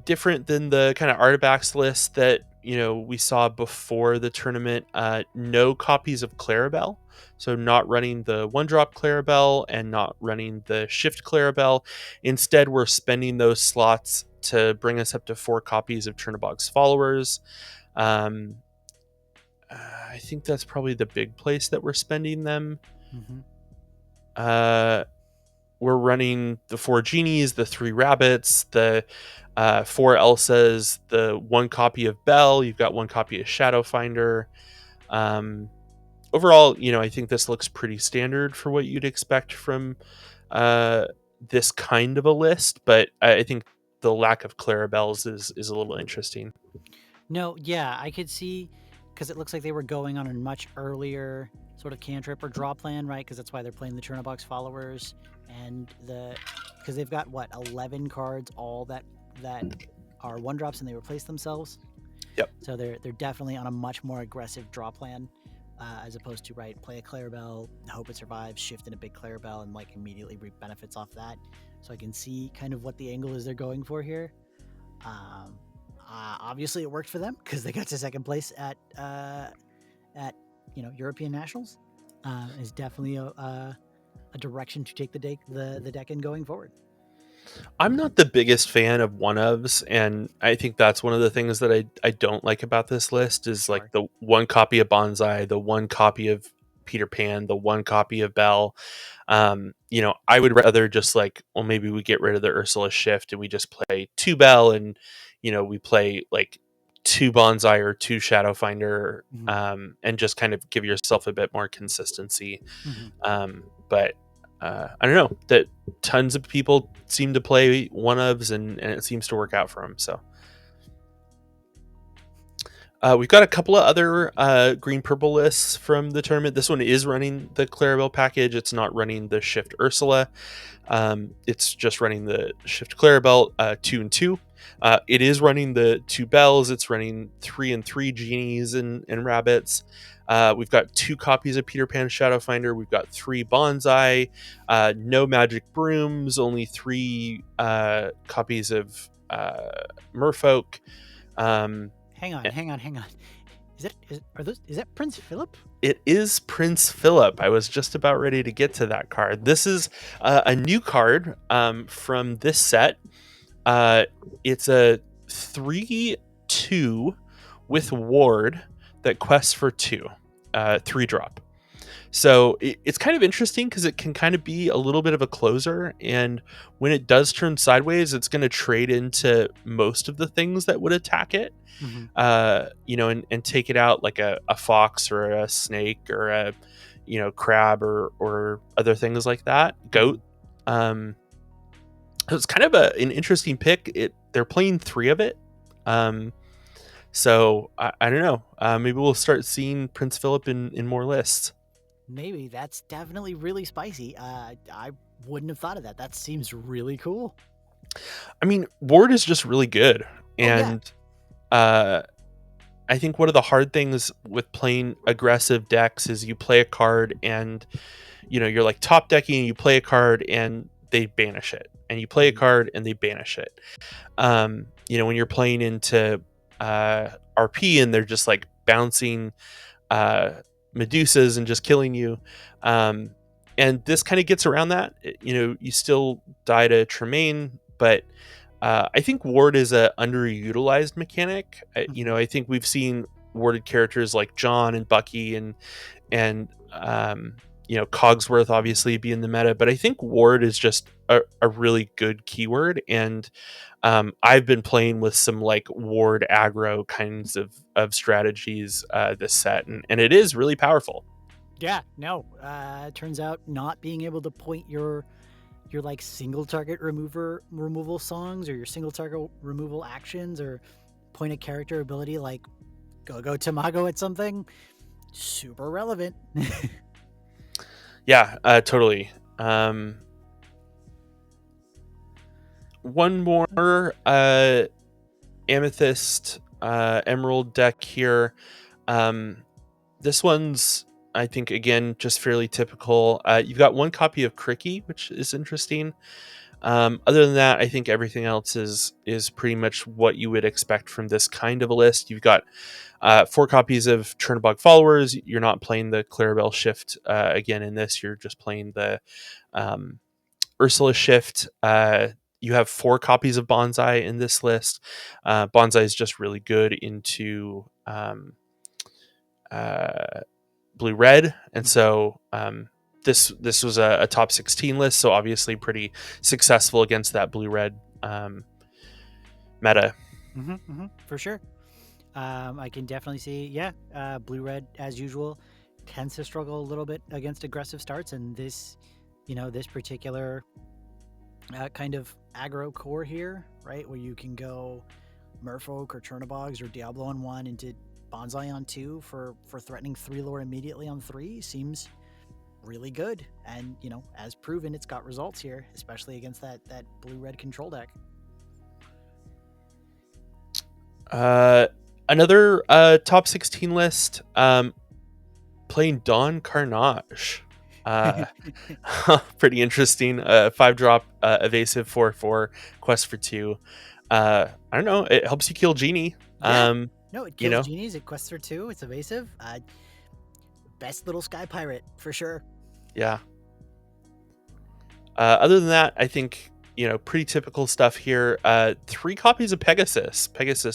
different than the kind of artifacts list that we saw before the tournament. No copies of Clarabelle, so not running the 1-drop Clarabelle and not running the shift Clarabelle. Instead, we're spending those slots to bring us up to 4 copies of Chernobog's Followers. um, I think that's probably the big place that we're spending them. Hmm. uh, we're running the 4 genies, the 3 rabbits, the 4 Elsas, the 1 copy of Belle. You've got 1 copy of Shadowfinder. Um, Overall, I think this looks pretty standard for what you'd expect from uh, this kind of a list. But I think the lack of Clarabelles is a little interesting. No, yeah, I could see because it looks like they were going on a much earlier sort of cantrip or draw plan, right? Because that's why they're playing the Chernobog's Followers and because they've got what 11 cards all that are one drops and they replace themselves. Yep. So they're definitely on a much more aggressive draw plan, as opposed to right play a Clarabelle, hope it survives, shift in a big Clarabelle, and like immediately reap benefits off that. So I can see kind of what the angle is they're going for here. Um, Obviously, it worked for them because they got to second place at European Nationals. Is definitely a direction to take the deck in going forward. I'm not the biggest fan of one ofs, and I think that's one of the things that I don't like about this list is like Sure. the 1 copy of Bonsai, the 1 copy of Peter Pan, the 1 copy of Belle. I would rather just like, well, maybe we get rid of the Ursula shift and we just play 2 Belle, and we play like two Bonsai or two Shadowfinder, Mhm. and just kind of give yourself a bit more consistency. Mhm. But I don't know, that tons of people seem to play one ofs, and it seems to work out for them. So we've got a couple of other green purple lists from the tournament. This one is running the Clarabelle package. It's not running the Shift Ursula. It's just running the Shift Clarabelle 2 and 2. It is running the 2 bells. It's running 3 and 3 genies and rabbits. We've got 2 copies of Peter Pan Shadowfinder. We've got 3 Bonsai. No magic brooms. Only 3 copies of Merfolk. Hang on, hang on, hang on. Is that Prince Philip? It is Prince Philip. I was just about ready to get to that card. This is a new card from this set. It's a 3/2 with Ward that quests for 2, 3-drop. So it's kind of interesting because it can kind of be a little bit of a closer, and when it does turn sideways, it's going to trade into most of the things that would attack it, Mm-hmm. and take it out, like a fox or a snake or a crab or other things like that. Goat. So it's kind of an interesting pick. They're playing 3 of it. So I don't know. Maybe we'll start seeing Prince Philip in more lists. Maybe that's definitely really spicy. I wouldn't have thought of that. That seems really cool. I mean, Ward is just really good, Oh yeah. and I think one of the hard things with playing aggressive decks is you play a card and you're like top decking, and you play a card and they banish it, and you play a card and they banish it. When you're playing into RP and they're just like bouncing Medusas and just killing you. And this kind of gets around that. You still die to Tremaine, but I think Ward is a underutilized mechanic. I think we've seen warded characters like John and Bucky and Cogsworth obviously be in the meta, but I think Ward is just a really good keyword, and I've been playing with some like Ward aggro kinds of strategies this set, and it is really powerful. Yeah, no. It turns out not being able to point your like single target removal songs or your single target removal actions or point a character ability like go Tamago at something, super relevant. Yeah, totally. One more Amethyst Emerald deck here. This one's, I think, again, just fairly typical. You've got 1 copy of Cricky, which is interesting. Other than that, I think everything else is pretty much what you would expect from this kind of a list. You've got 4 copies of Chernobog Followers. You're not playing the Clarabelle Shift again in this. You're just playing the Ursula Shift. You have 4 copies of Bonsai in this list. Bonsai is just really good into blue red, and so this was a top 16 list, so obviously pretty successful against that blue red meta. For sure. I can definitely see, blue red as usual tends to struggle a little bit against aggressive starts, and this particular kind of aggro core here, right, where you can go Merfolk or Chernobogs or Diablo on 1 into Bonsai on 2 for threatening 3 lore immediately on 3 seems really good, and as proven, it's got results here, especially against that blue red control deck. Another top 16 list, playing Don Carnage. Pretty interesting. 5-drop evasive 4/4 quest for 2. I don't know, it helps you kill Genie. No, it kills genies, it quests for 2, it's evasive. Best little sky pirate for sure. Yeah. Other than that, I think pretty typical stuff here. 3 copies of Pegasus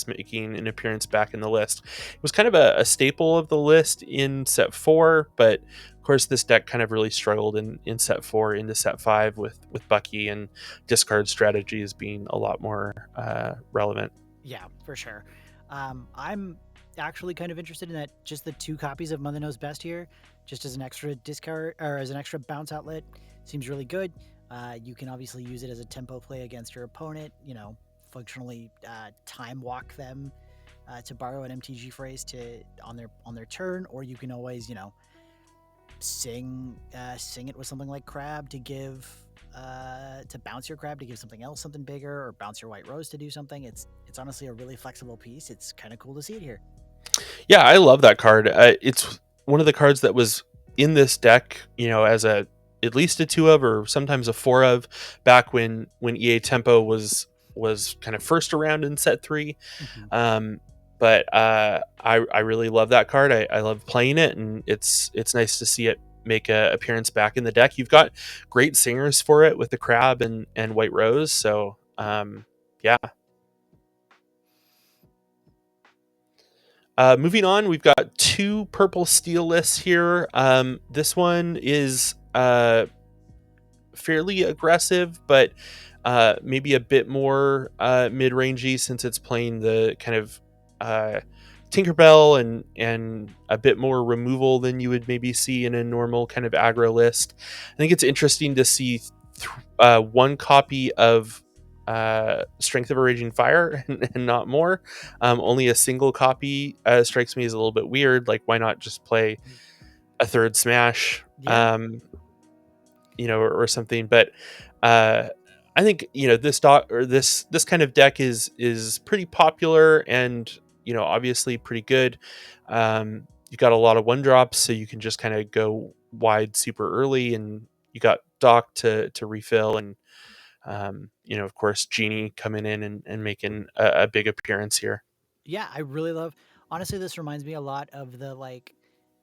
making an appearance back in the list. It was kind of a staple of the list in set 4, but of course this deck kind of really struggled in set 4 into set 5 with Bucky and discard strategies being a lot more relevant. Yeah, for sure. I'm actually kind of interested in that. Just the 2 copies of Mother Knows Best here, just as an extra discard or as an extra bounce outlet, seems really good. You can obviously use it as a tempo play against your opponent. Functionally time walk them to borrow an MTG phrase to on their turn, or you can always sing it with something like crab to give to bounce your crab to give something else something bigger, or bounce your white rose to do something. It's honestly a really flexible piece. It's kind of cool to see it here. Yeah, I love that card. It's one of the cards that was in this deck, as a at least a 2 of, or sometimes a 4 of, back when EA Tempo was kind of first around in set 3. Mhm. Um, but I really love that card. I love playing it, and it's nice to see it make a appearance back in the deck. You've got great singers for it with the crab and white rose. So yeah. Moving on, we've got 2 purple steel lists here. This one is fairly aggressive, but maybe a bit more mid-rangey, since it's playing the kind of Tinkerbell and a bit more removal than you would maybe see in a normal kind of aggro list. I think it's interesting to see 1 copy of Strength of a Raging Fire and not more. Only a single copy strikes me as a little bit weird. Like, why not just play a third Smash? Yeah. Or something. But I think this dot or this kind of deck is pretty popular, and obviously pretty good. You got a lot of 1-drops, so you can just kind of go wide super early, and you got Doc to refill, and of course Genie coming in and making a big appearance here. Yeah, I really love. Honestly, this reminds me a lot of the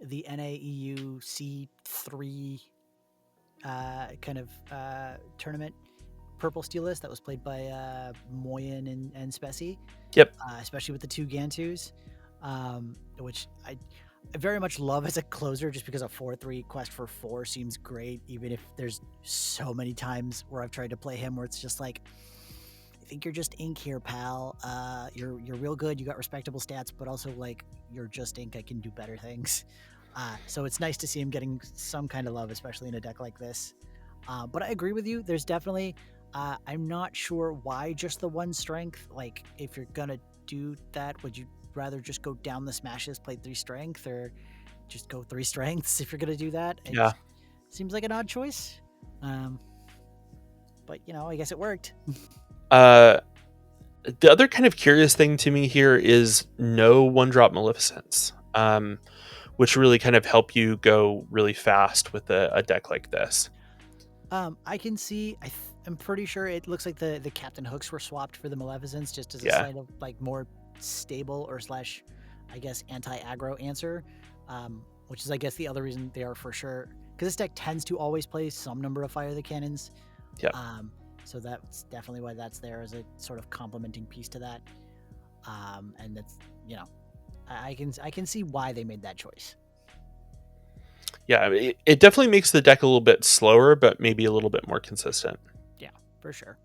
NAEU C3 kind of tournament purple steel list that was played by Moyen and Spessy, Yep. especially with the 2 Gantus, which I very much love as a closer, just because a 4/3 quest for 4 seems great, even if there's so many times where I've tried to play him where it's just like, I think you're just ink here, pal. You're real good. You got respectable stats, but also like you're just ink. I can do better things. So it's nice to see him getting some kind of love, especially in a deck like this. But I agree with you. There's definitely. I'm not sure why just the 1 strength. Like, if you're gonna do that, would you rather just go down the smashes, play 3 strength, or just go 3 strengths if you're gonna do that? Yeah. It seems like an odd choice. But I guess it worked. Uh, the other kind of curious thing to me here is no 1-drop Maleficence, which really kind of help you go really fast with a deck like this. I can see. I'm pretty sure it looks like the Captain Hooks were swapped for the Maleficence, just as a Yeah. slight of like more stable, or slash, I guess, anti-aggro answer. Which is, I guess, the other reason they are for sure, because this deck tends to always play some number of Fire the Cannons. Yep. So that's definitely why that's there as a sort of complementing piece to that. And that's I can see why they made that choice. Yeah, it definitely makes the deck a little bit slower, but maybe a little bit more consistent. Yeah, for sure.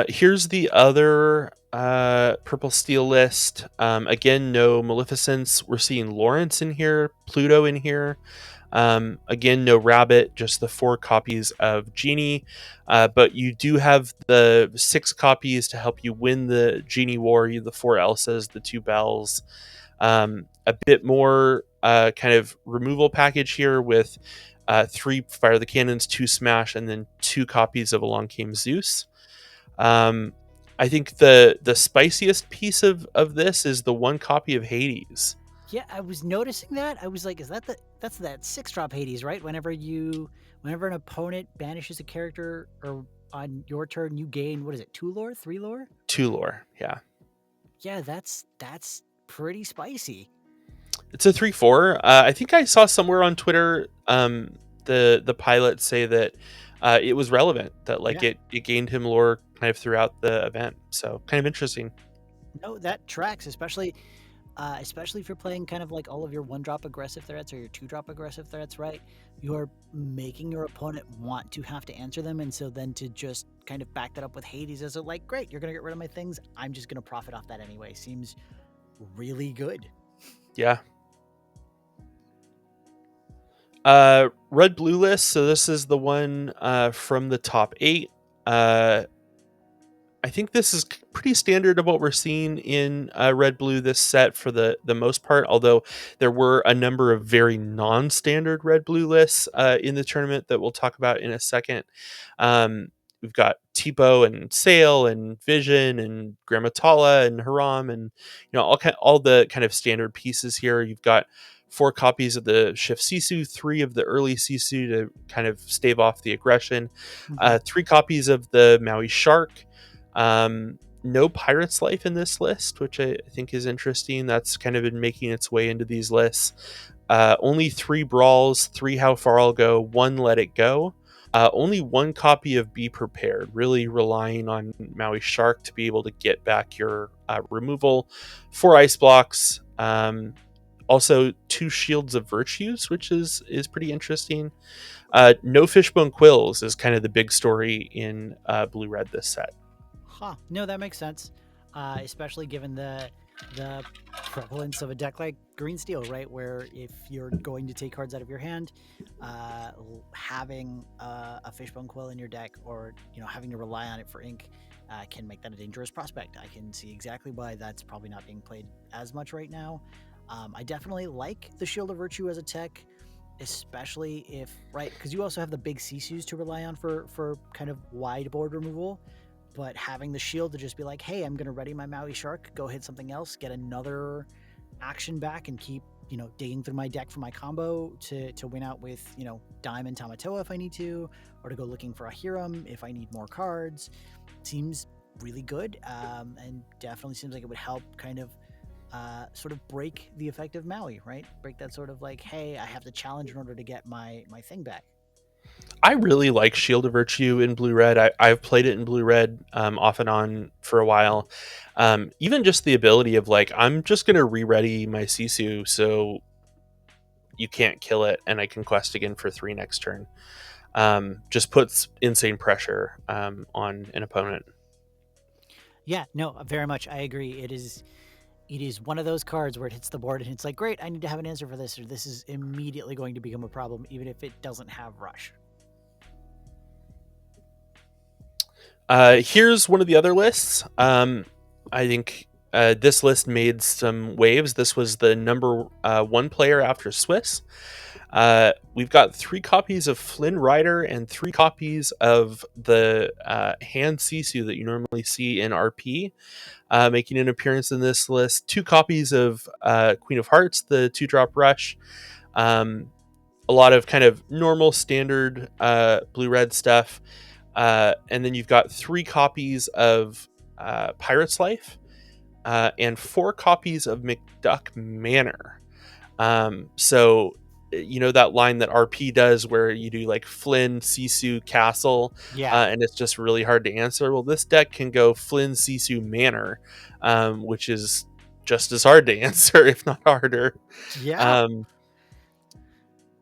Here's the other purple steel list. Again, no Maleficence. We're seeing Lawrence in here, Pluto in here. Again, no Rabbit, just the 4 copies of Genie. But you do have the 6 copies to help you win the Genie War. You the 4 Elsas, the 2 Bells. A bit more kind of removal package here with 3 Fire the Cannons, 2 Smash, and then 2 copies of Along Came Zeus. I think the spiciest piece of this is the 1 copy of Hades. Yeah, I was noticing that. I was like, is that's that 6-drop Hades, right? Whenever an opponent banishes a character, or on your turn you gain, what is it, 2 lore, 3 lore? 2 lore, yeah. Yeah, that's pretty spicy. It's a 3/4. I think I saw somewhere on Twitter the pilot say that it was relevant, that like Yeah. it gained him lore kind of throughout the event. So kind of interesting. No, that tracks, especially especially if you're playing kind of like all of your one drop aggressive threats or your two drop aggressive threats, right? You're making your opponent want to have to answer them. And so then to just kind of back that up with Hades as a like, great, you're going to get rid of my things. I'm just going to profit off that anyway. Seems really good. Yeah. Red blue list. So this is the one from the top 8. I think this is pretty standard of what we're seeing in red blue this set for the most part. Although there were a number of very non-standard red blue lists in the tournament that we'll talk about in a second. Um, we've got Tipo and Sail and Vision and Grammatala and Haram and all the kind of standard pieces here. You've got 4 copies of the Shift Sisu, 3 of the early Sisu to kind of stave off the aggression, Mm-hmm. 3 copies of the Maui Shark. No Pirate's Life in this list, which I think is interesting. That's kind of been making its way into these lists. Only 3 Brawls, 3 How Far I'll Go, 1 Let It Go. Only 1 copy of Be Prepared, really relying on Maui Shark to be able to get back your removal. 4 Ice Blocks. Also 2 Shields of Virtues, which is pretty interesting. No Fishbone Quills is kind of the big story in Blue-Red this set. Huh. No, that makes sense. Especially given the prevalence of a deck like Green Steel, right? Where if you're going to take cards out of your hand, having a Fishbone Quill in your deck, or having to rely on it for ink, can make that a dangerous prospect. I can see exactly why that's probably not being played as much right now. I definitely like the Shield of Virtue as a tech, especially if because you also have the big Sisus to rely on for kind of wide board removal. But having the shield to just be like, hey, I'm going to ready my Maui Shark, go hit something else, get another action back, and keep, digging through my deck for my combo to win out with, Diamond Tamatoa if I need to, or to go looking for a Hiram if I need more cards, seems really good. And definitely seems like it would help kind of sort of break the effect of Maui, right? Break that sort of like, hey, I have to challenge in order to get my thing back. I really like Shield of Virtue in Blue Red. I've played it in Blue Red off and on for a while. Even just the ability of like, I'm just going to re-ready my Sisu so you can't kill it and I can quest again for 3 next turn. Just puts insane pressure on an opponent. Yeah, no, very much. I agree. It is one of those cards where it hits the board and it's like, great, I need to have an answer for this, or this is immediately going to become a problem, even if it doesn't have rush. Here's one of the other lists. I think this list made some waves. This was the number 1 player after Swiss. We've got 3 copies of Flynn Rider and 3 copies of the hand Sisu that you normally see in RP, making an appearance in this list. 2 copies of Queen of Hearts, the 2-drop rush. A lot of kind of normal standard blue-red stuff. And then you've got 3 copies of Pirate's Life and 4 copies of McDuck Manor. So, that line that RP does where you do like Flynn, Sisu, Castle, Yeah. and it's just really hard to answer. Well, this deck can go Flynn, Sisu, Manor, which is just as hard to answer, if not harder. Yeah. Um,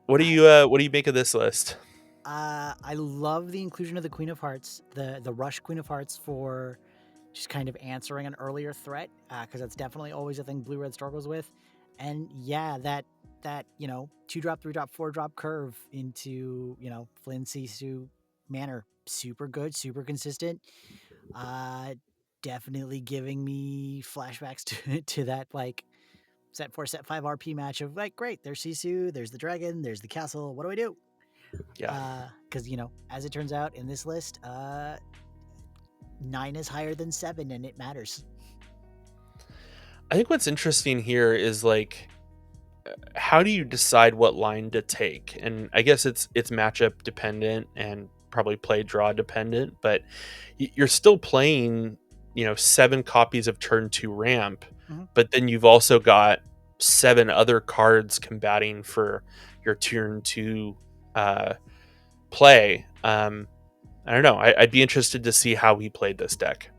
I what do you make of this list? I love the inclusion of the Queen of Hearts, the rush Queen of Hearts for just kind of answering an earlier threat, because that's definitely always a thing Blue Red struggles with. And yeah, that 2-drop, 3-drop, 4-drop curve into Flynn Sisu Manor, super good, super consistent. Uh, Definitely giving me flashbacks to that like set 4, set 5 RP match of like, great, there's Sisu, there's the dragon, there's the castle. What do I do? Yeah. Because as it turns out in this list, 9 is higher than 7, and it matters. I think what's interesting here is like, how do you decide what line to take? And I guess it's matchup dependent and probably play draw dependent, but you're still playing 7 copies of turn 2 ramp, Mhm. but then you've also got 7 other cards combating for your turn 2 uh, play. I don't know. I'd be interested to see how he played this deck.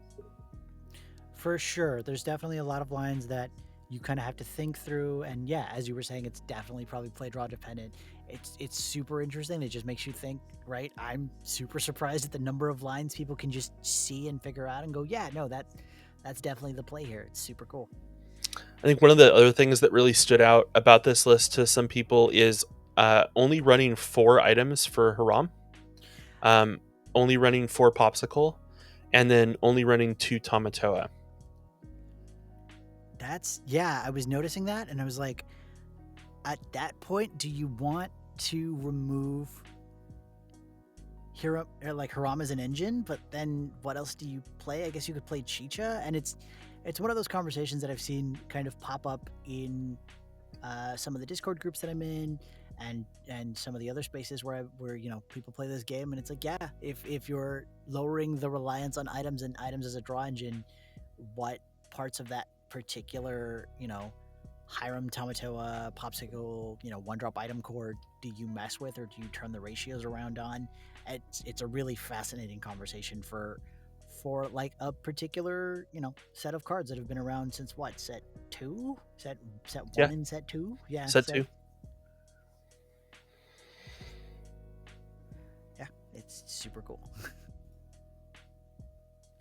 For sure, there's definitely a lot of lines that you kind of have to think through. And yeah, as you were saying, it's definitely probably play draw dependent. It's super interesting. It just makes you think, right? I'm super surprised at the number of lines people can just see and figure out and go, yeah, no, that's definitely the play here. It's super cool. I think one of the other things that really stood out about this list to some people is only running 4 items for Haram, um, only running 4 Popsicle, and then only running 2 Tamatoa. That's yeah, I was noticing that and I was like, at that point, do you want to remove Hira, like Haram as an engine, but then what else do you play? I guess you could play Chicha, and it's one of those conversations that I've seen kind of pop up in some of the Discord groups that I'm in, and some of the other spaces where people play this game, and it's like, yeah, if you're lowering the reliance on items and items as a draw engine, what parts of that particular Hiram Tamatoa Popsicle one drop item core do you mess with, or do you turn the ratios around on? It's a really fascinating conversation for like a particular set of cards that have been around since what, set 2, set 1 Yeah, and set 2, yeah, set 2. yeah, it's super cool.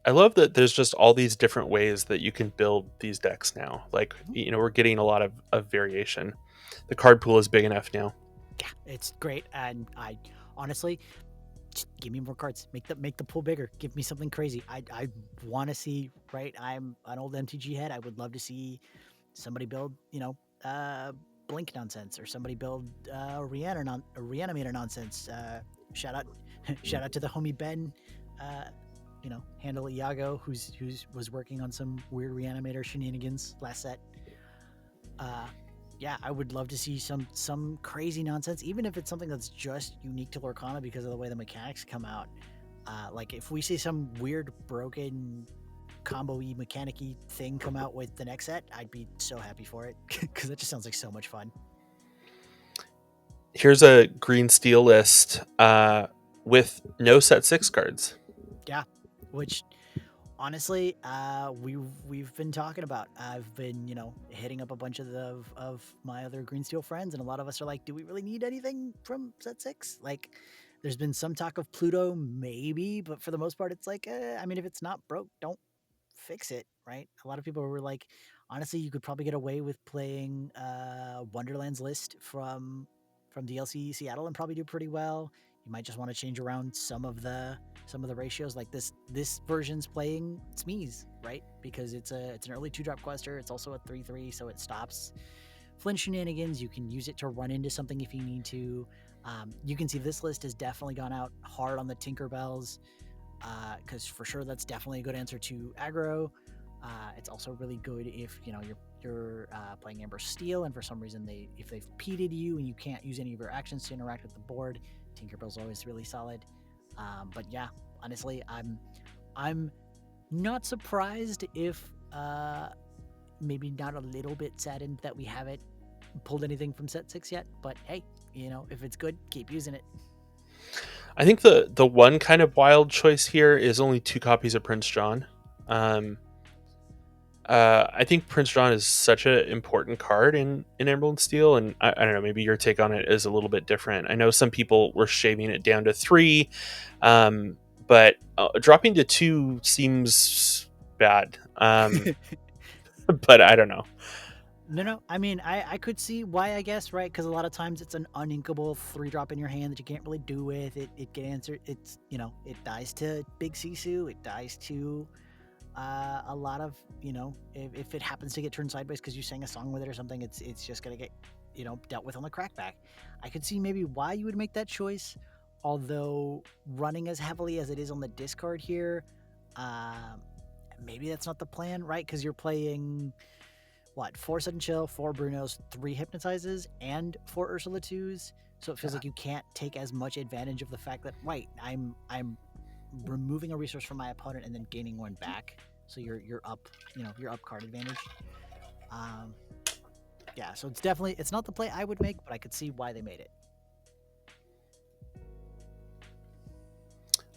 I love that there's just all these different ways that you can build these decks now. Like, we're getting a lot of variation. The card pool is big enough now. Yeah, it's great, and I honestly, just give me more cards. Make the pool bigger. Give me something crazy. I want to see. Right, I'm an old MTG head. I would love to see somebody build Blink nonsense, or somebody build Reanimator nonsense. Shout out shout out to the homie Ben. Uh, handle Iago, who's was working on some weird Reanimator shenanigans last set. Uh, yeah, I would love to see some crazy nonsense, even if it's something that's just unique to Lorcana because of the way the mechanics come out. Like if we see some weird broken combo-y mechanic-y thing come out with the next set, I'd be so happy for it because that just sounds like so much fun. Here's a green steel list with no set 6 cards. Yeah, which honestly, we've been talking about. I've been hitting up a bunch of my other green steel friends, and a lot of us are like, do we really need anything from set 6? Like, there's been some talk of Pluto, maybe, but for the most part, it's like, I mean, if it's not broke, don't fix it, right? A lot of people were like, honestly, you could probably get away with playing Wonderland's list from DLC Seattle and probably do pretty well. You might just want to change around some of the ratios. Like this version's playing Smeeze, right? Because it's an early 2-drop quester. It's also a 3/3, so it stops Flynn shenanigans. You can use it to run into something if you need to. You can see this list has definitely gone out hard on the Tinkerbells, because for sure that's definitely a good answer to aggro. It's also really good if you're playing Amber Steel, and for some reason if they've peated you and you can't use any of your actions to interact with the board, Tinkerbell's always really solid. But yeah, honestly, I'm not surprised if maybe not a little bit saddened that we haven't pulled anything from set 6 yet. But hey, if it's good, keep using it. I think the one kind of wild choice here is only 2 copies of Prince John. I think Prince John is such an important card in Emerald and Steel, and I don't know, maybe your take on it is a little bit different. I know some people were shaving it down to 3, but dropping to 2 seems bad. But I don't know. No. I mean, I could see why, I guess, right? Because a lot of times it's an uninkable 3-drop in your hand that you can't really do with it. It get answered. It's it dies to Big Sisu. It dies to a lot of if it happens to get turned sideways because you sang a song with it or something, it's just gonna get dealt with on the crackback. I could see maybe why you would make that choice, although running as heavily as it is on the discard here, maybe that's not the plan, right? Because you're playing what, 4 Sudden Chill, 4 Brunos, 3 Hypnotizes, and 4 Ursula 2s. So it feels like you can't take as much advantage of the fact that, right, I'm removing a resource from my opponent and then gaining one back. So you're up, you're up card advantage. Yeah, so it's not the play I would make, but I could see why they made it.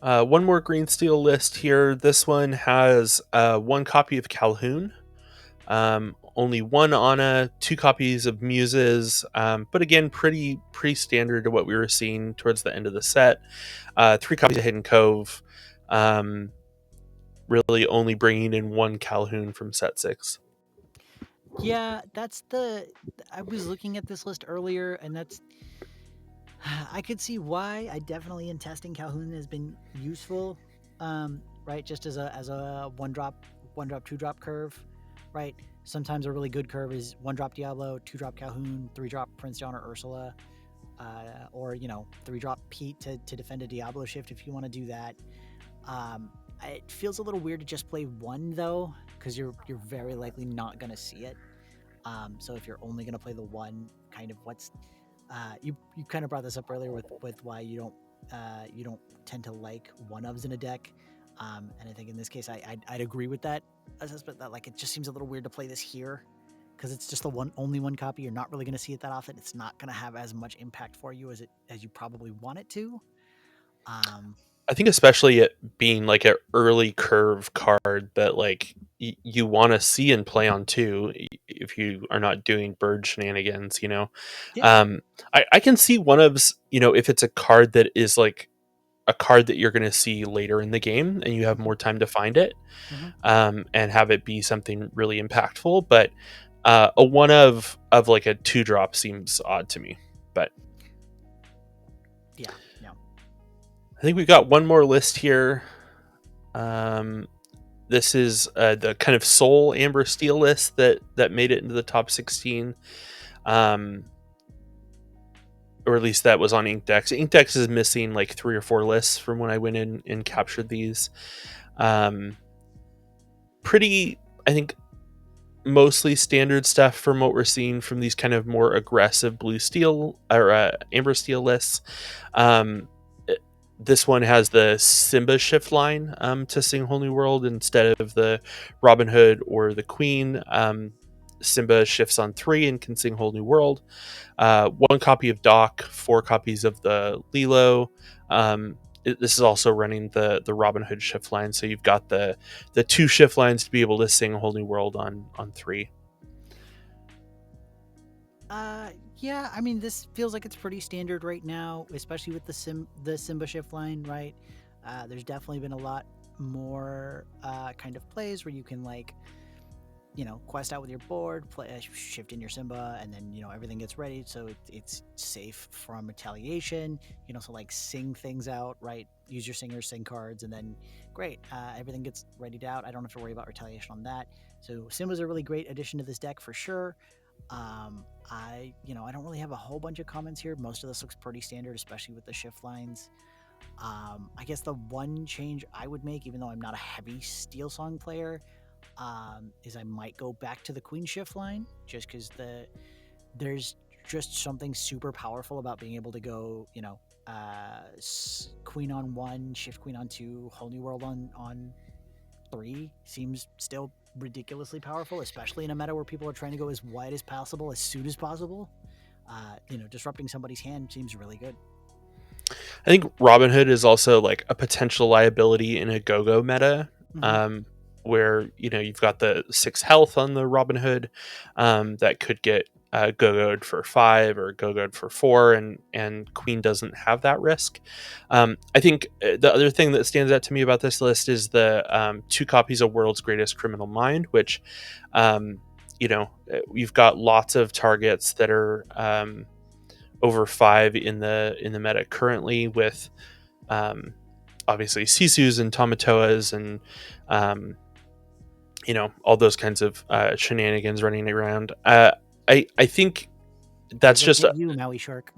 One more green steel list here. This one has 1 copy of Calhoun, Only one Anna, 2 copies of Muses, but again, pretty standard to what we were seeing towards the end of the set. 3 copies of Hidden Cove, really only bringing in one Calhoun from set 6. Yeah, that's the. I was looking at this list earlier, and that's. I could see why. I definitely in testing Calhoun has been useful, right? Just as a one drop, 2 drop curve, right? Sometimes a really good curve is 1 drop Diablo, 2 drop Calhoun, 3 drop Prince John or Ursula, or 3 drop Pete to defend a Diablo shift if you want to do that. Um, it feels a little weird to just play one though, because you're very likely not gonna see it. So if you're only gonna play the one, kind of what's you kind of brought this up earlier with why you don't tend to like one ofs in a deck, and I think in this case I'd agree with that assessment that like it just seems a little weird to play this here because it's just the only one copy. You're not really going to see it that often. It's not going to have as much impact for you as you probably want it to. Um, I think especially it being like an early curve card that like you want to see and play on too, if you are not doing bird shenanigans, yeah. um, I can see one of, if it's a card that is like a card that you're going to see later in the game and you have Mm-hmm. more time to find it, Mm-hmm. and have it be something really impactful. But a one of like a 2 drop seems odd to me. But Yeah. No. I think we've got one more list here. This is the kind of Soul Amber Steel list that made it into the top 16. Or at least that was on Inkdex. Inkdex is missing like 3 or 4 lists from when I went in and captured these. Pretty, I think, mostly standard stuff from what we're seeing from these kind of more aggressive blue steel or amber steel lists. Um, this one has the Simba shift line to Sing Whole New World instead of the Robin Hood or the Queen. Simba shifts on 3 and can sing Whole New World. 1 copy of Doc, 4 copies of the Lilo. This is also running the Robin Hood shift line, so you've got the 2 shift lines to be able to sing a Whole New World on 3. Yeah, I mean, this feels like it's pretty standard right now, especially with the Simba shift line, right? There's definitely been a lot more kind of plays where you can like, quest out with your board, play shift in your Simba, and then everything gets ready, so it's safe from retaliation. You can also like sing things out, right? Use your singers, sing cards, and then great, everything gets readied out. I don't have to worry about retaliation on that. So Simba's a really great addition to this deck for sure. I don't really have a whole bunch of comments here. Most of this looks pretty standard, especially with the shift lines. I guess the one change I would make, even though I'm not a heavy Steel Song player, is I might go back to the Queen shift line, just because there's just something super powerful about being able to go, Queen on 1, shift Queen on 2, Whole New World on 3 seems still ridiculously powerful, especially in a meta where people are trying to go as wide as possible as soon as possible. Disrupting somebody's hand seems really good. I think Robin Hood is also like a potential liability in a go-go meta, Mm-hmm. where you've got the 6 health on the Robin Hood, that could get go-go'd for 5 or go-go'd for 4, and Queen doesn't have that risk. I think the other thing that stands out to me about this list is the 2 copies of World's Greatest Criminal Mind, which you've got lots of targets that are over 5 in the meta currently, with obviously Sisu's and Tamatoas and all those kinds of shenanigans running around. I think They're that's gonna just get you, Maui Shark.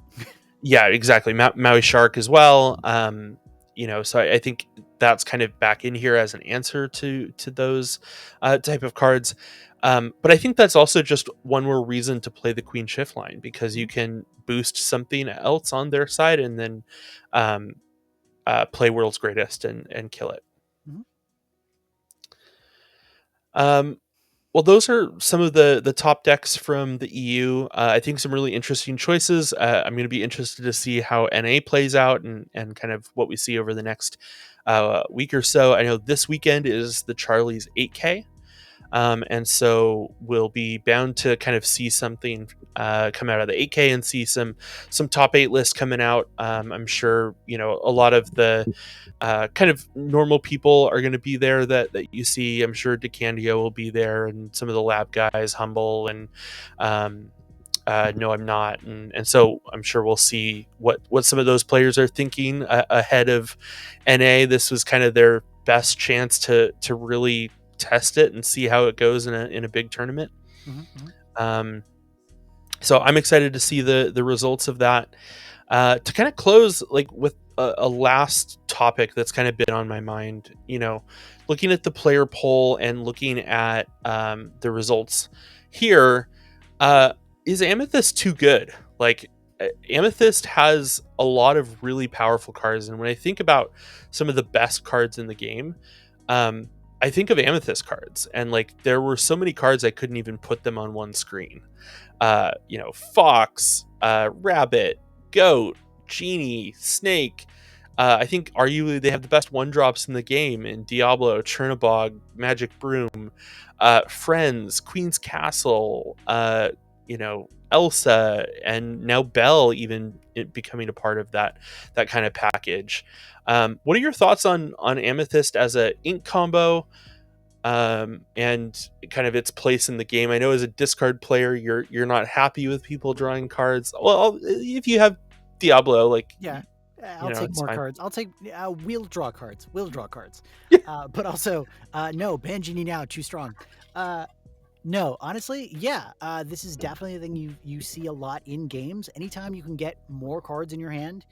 yeah, exactly. Maui Shark as well. So I think that's kind of back in here as an answer to those type of cards. But I think that's also just one more reason to play the Queen shift line, because you can boost something else on their side and then um, play World's Greatest and kill it. Mm-hmm. Um, well, those are some of the top decks from the EU. I think some really interesting choices. I'm going to be interested to see how NA plays out and kind of what we see over the next week or so. I know this weekend is the Charlie's 8K. And so we'll be bound to kind of see something come out of the 8K and see some top 8 lists coming out. I'm sure a lot of the kind of normal people are going to be there that you see. I'm sure DeCandio will be there, and some of the lab guys, Humble, and um, no, I'm not, and so I'm sure we'll see what some of those players are thinking ahead of NA. This was kind of their best chance to really test it and see how it goes in a big tournament. Mm-hmm. Um, so I'm excited to see the results of that. To kind of close, like with a last topic that's kind of been on my mind, looking at the player poll and looking at the results here, uh, is Amethyst too good? Like, Amethyst has a lot of really powerful cards, and when I think about some of the best cards in the game, um, I think of Amethyst cards, and like there were so many cards I couldn't even put them on one screen. Fox, rabbit, goat, genie, snake. I think arguably they have the best one drops in the game in Diablo, Chernobog, Magic Broom, Friends, Queen's Castle, Elsa, and now Belle even becoming a part of that kind of package. What are your thoughts on Amethyst as a ink combo? And kind of its place in the game. I know as a discard player, you're not happy with people drawing cards. Well, if you have Diablo, like Yeah, I'll take it's more fine. cards. I'll take wheel draw cards. Wheel draw cards. But also, no, ban genie now too strong. No, honestly, yeah, this is definitely a thing you see a lot in games. Anytime you can get more cards in your hand,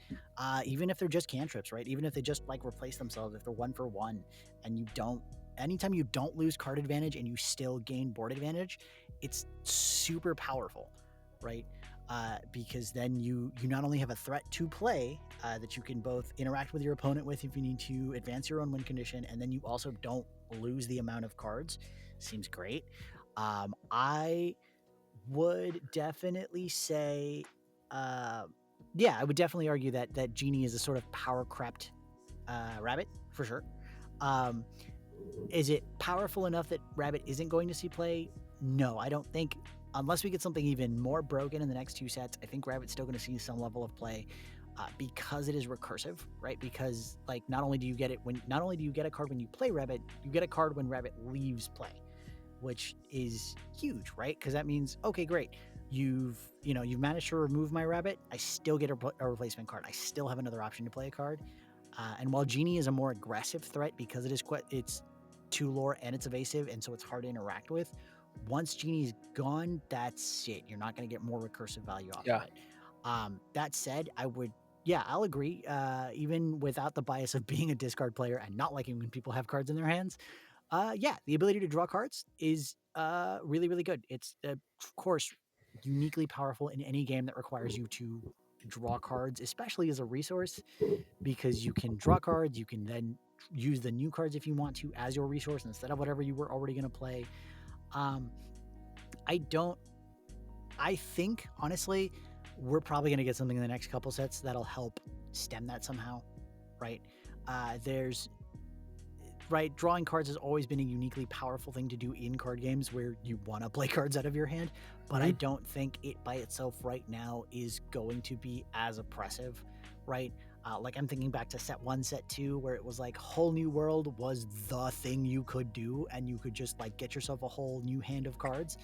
even if they're just cantrips, right? Even if they just like replace themselves, if they're 1 for 1, and you don't, anytime you don't lose card advantage and you still gain board advantage, it's super powerful, right? Because then you not only have a threat to play that you can both interact with your opponent with if you need to advance your own win condition, and then you also don't lose the amount of cards. Seems great. I would definitely say, uh, yeah, I would definitely argue that Genie is a sort of power crept rabbit for sure. Um, is it powerful enough that Rabbit isn't going to see play? No, I don't think. Unless we get something even more broken in the next 2 sets, I think Rabbit's still going to see some level of play because it is recursive, right? Because like not only do you get a card when you play Rabbit, you get a card when Rabbit leaves play, which is huge, right? Because that means, okay, great, you've managed to remove my Rabbit. I still get a replacement card. I still have another option to play a card. And while Genie is a more aggressive threat because it's 2 lore and it's evasive, and so it's hard to interact with. Once Genie's gone, that's it. You're not going to get more recursive value off of Yeah, it. That said, yeah, I'll agree. Even without the bias of being a discard player and not liking when people have cards in their hands, yeah, the ability to draw cards is really, really good. It's, of course, uniquely powerful in any game that requires you to draw cards, especially as a resource, because you can draw cards, you can then use the new cards if you want to as your resource instead of whatever you were already going to play. Um, I don't. I think honestly, we're probably going to get something in the next couple sets that'll help stem that somehow, right? There's right, drawing cards has always been a uniquely powerful thing to do in card games where you want to play cards out of your hand, but I hmm don't think it by itself right now is going to be as oppressive, right? Like I'm thinking back to set 1, set 2, where it was like whole new world was the thing you could do, and you could just like get yourself a whole new hand of cards.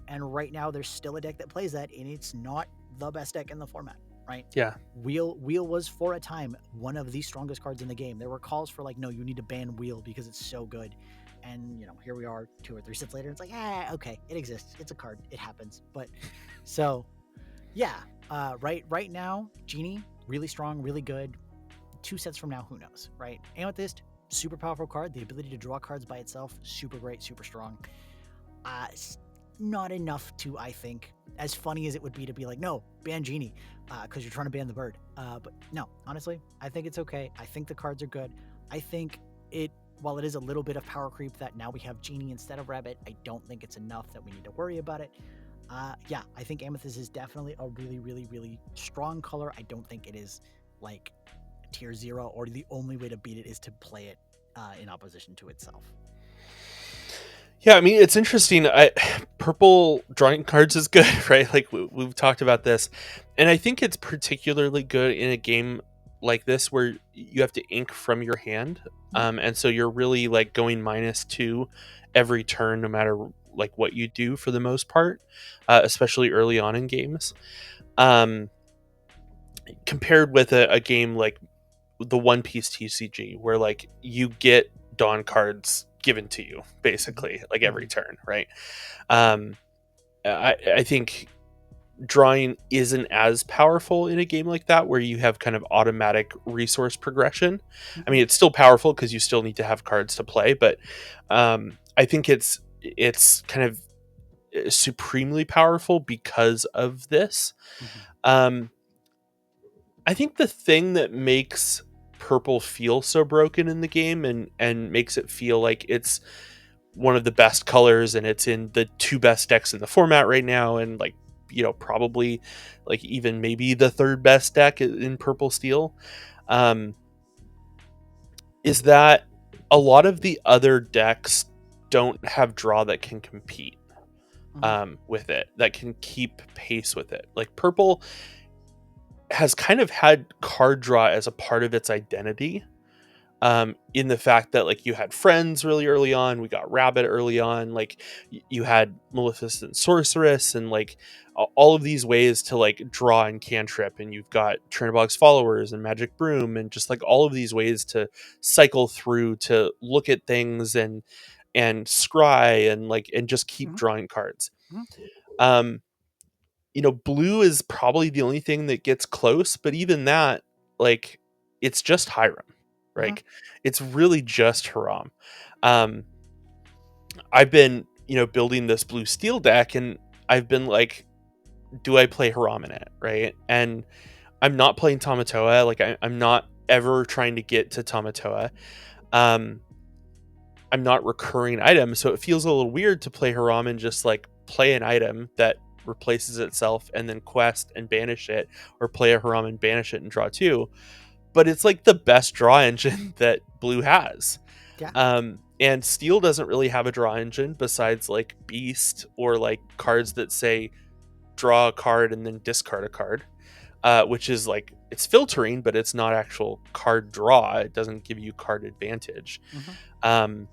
And right now, there's still a deck that plays that, and it's not the best deck in the format, right? yeah, Wheel was for a time one of the strongest cards in the game. There were calls for like, no, you need to ban Wheel because it's so good. And here we are 2 or 3 sets later. It's like, okay, it exists. It's a card. It happens. But so yeah, right now, Genie, really strong, really good. 2 sets from now, who knows, right? Amethyst, super powerful card. The ability to draw cards by itself, super great, super strong. Uh, Not enough to, I think, as funny as it would be to be like, no, ban Genie, because you're trying to ban the bird. But no, honestly, I think it's okay. I think the cards are good. I think while it is a little bit of power creep that now we have Genie instead of Rabbit, I don't think it's enough that we need to worry about it. Yeah, I think Amethyst is definitely a really, really, really strong color. I don't think it is like tier 0 or the only way to beat it is to play it in opposition to itself. Yeah, I mean, it's interesting. Purple drawing cards is good, right? Like we've talked about this, and I think it's particularly good in a game like this where you have to ink from your hand, Mhm, and so you're really like going -2 every turn, no matter like what you do for the most part, especially early on in games. Um, Compared with a game like the One Piece TCG, where like you get Dawn cards given to you mhm, basically like every mhm, turn, right? Um, I think drawing isn't as powerful in a game like that where you have kind of automatic resource progression. I mhm, mean, it's still powerful because you still need to have cards to play, but I think it's kind of supremely powerful because of this. mhm, Um, I think the thing that makes purple feel so broken in the game and makes it feel like it's one of the best colors and it's in the two best decks in the format right now, and like, probably like even maybe the third best deck in purple steel, um is that a lot of the other decks don't have draw that can compete mhm, with it, that can keep pace with it. Like purple has kind of had card draw as a part of its identity, in the fact that like you had friends really early on, we got rabbit early on, like you had maleficent sorceress, and like all of these ways to like draw and cantrip, and you've got Chernobog's followers and magic broom, and just like all of these ways to cycle through to look at things and scry and like and just keep mhm, drawing cards. mhm, um Blue is probably the only thing that gets close, but even that, like, it's just Hiram. mhm, Like, it's really just Haram. Um, I've been, building this blue steel deck, and I've been like, do I play Haram in it? Right. And I'm not playing Tamatoa. Like, I'm not ever trying to get to Tamatoa. Um, I'm not recurring items, so it feels a little weird to play Haram and just like play an item that replaces itself and then quest and banish it, or play a Haram and banish it and draw two. But it's like the best draw engine that Blue has. yeah, And Steel doesn't really have a draw engine besides like Beast, or like cards that say draw a card and then discard a card, which is like it's filtering, but it's not actual card draw. It doesn't give you card advantage. mhm, Um,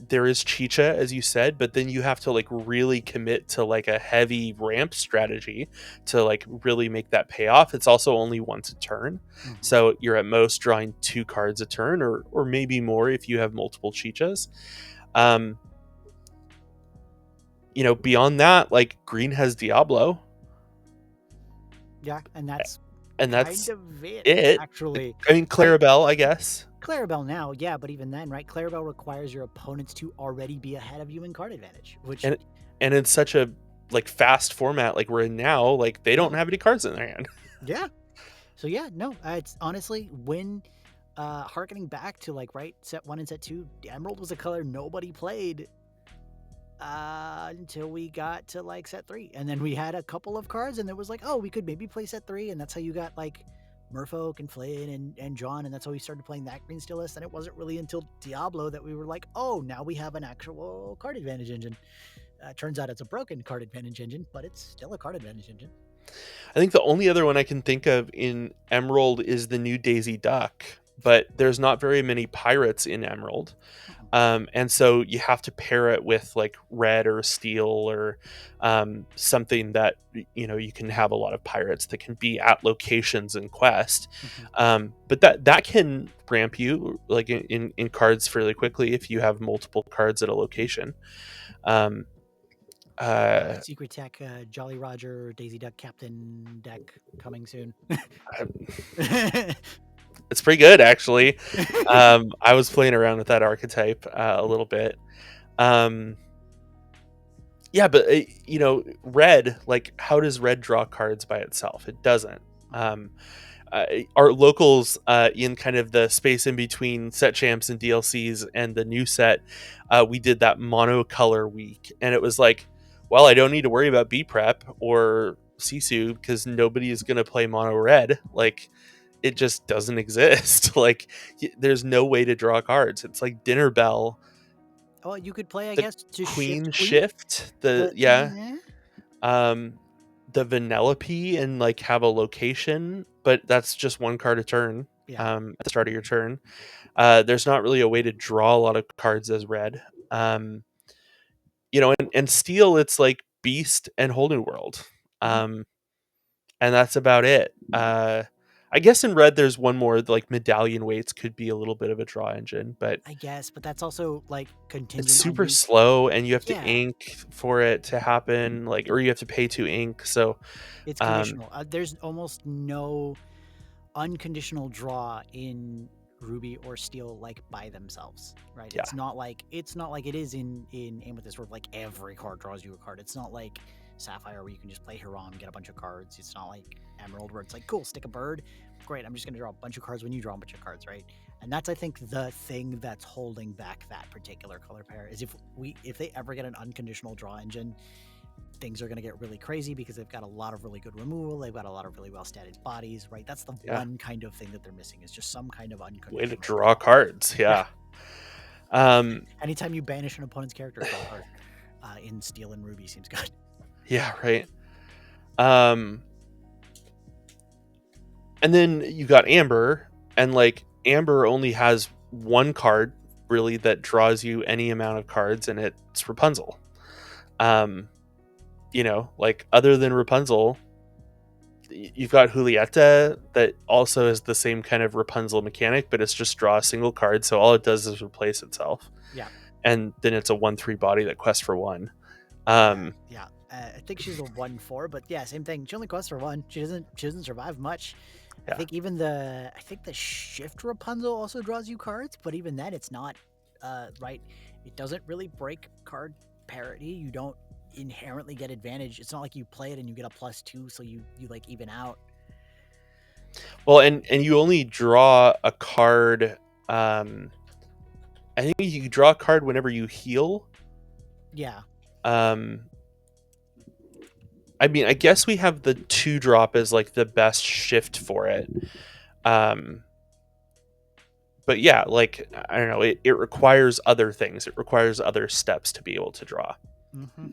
there is Chicha, as you said, but then you have to like really commit to like a heavy ramp strategy to like really make that pay off. It's also only once a turn, mhm. so you're at most drawing two cards a turn, or maybe more if you have multiple Chichas. um Beyond that, like green has Diablo, Yeah, and that's and kind that's of it, it. actually, I mean, right? Clarabelle, I guess. Clarabelle now, yeah, but even then, right? Clarabelle requires your opponents to already be ahead of you in card advantage, which, And in such a like fast format like we're in now, like they don't yeah, have any cards in their hand. yeah. So yeah, no, it's honestly when harkening back to like right set one and set two, Emerald was a color nobody played until we got to like set three, and then we had a couple of cards, and there was like, oh, we could maybe play set three, and that's how you got like Merfolk and Flynn and John, and that's how we started playing that green steel list. And it wasn't really until Diablo that we were like, oh, now we have an actual card advantage engine. Turns out it's a broken card advantage engine, but it's still a card advantage engine. I think the only other one I can think of in Emerald is the new Daisy Duck, but there's not very many pirates in Emerald. Uh-uh. And so you have to pair it with like red or steel, or something that you can have a lot of pirates that can be at locations in quest. Mhm. But that can ramp you like in cards fairly quickly if you have multiple cards at a location. Um, uh, Secret Tech, Jolly Roger, Daisy Duck Captain deck coming soon. it's pretty good actually. I was playing around with that archetype a little bit. Um, yeah, but red, like how does red draw cards by itself? It doesn't. Mhm. Um, our locals, in kind of the space in between set champs and DLCs and the new set, we did that monocolor week, and it was like, well, I don't need to worry about B prep or Sisu because nobody is going to play mono red. Like, it just doesn't exist. Like, there's no way to draw cards. It's like Dinner Bell Oh, you could play, I The guess, to Queen shift queen. shift, the The yeah, um, the Vanellope and like have a location, but that's just one card a turn. yeah, At the start of your turn, there's not really a way to draw a lot of cards as red. Um, and steel, it's like Beast and Whole New World. mhm. Um, and that's about it. I guess in red, there's one more like medallion weights could be a little bit of a draw engine, but I guess, but that's also like it's contingent on super you. slow and you have to Yeah, ink for it to happen, like, or you have to pay to ink. So, it's um, conditional. There's almost no unconditional draw in ruby or steel like by themselves, right? yeah, It's not like it is in Amethyst where like every card draws you a card. It's not like Sapphire where you can just play Hiram, get a bunch of cards. It's not like Emerald where it's like, cool, stick a bird, great, I'm just gonna draw a bunch of cards when you draw a bunch of cards, right? And that's, I think, the thing that's holding back that particular color pair is if they ever get an unconditional draw engine, things are going to get really crazy because they've got a lot of really good removal. They've got a lot of really well statted bodies, right? That's the yeah, one kind of thing that they're missing is just some kind of way to unconditional draw draw. cards. Yeah. Yeah. Um, Anytime you banish an opponent's character, draw a card. In Steel and Ruby seems good. yeah, right. Um, and then you got Amber, and like Amber only has one card really that draws you any amount of cards, and it's Rapunzel. Um, like other than Rapunzel, you've got Julieta that also has the same kind of Rapunzel mechanic, but it's just draw a single card, so all it does is replace itself. Yeah. And then it's a 1/3 body that quests for one. Um, Yeah. I think she's a 1/4, but yeah, same thing. She only quests for one. She doesn't survive much. yeah. I think the Shift Rapunzel also draws you cards, but even then it's not right. It doesn't really break card parity. You don't inherently get advantage. It's not like you play it and you get a +2, so you like even out. Well, and you only draw a card. I think you draw a card whenever you heal. Yeah. Um, I mean, I guess we have the 2-drop as like the best shift for it. But yeah, like I don't know, it requires other things. It requires other steps to be able to draw. Mm-hmm.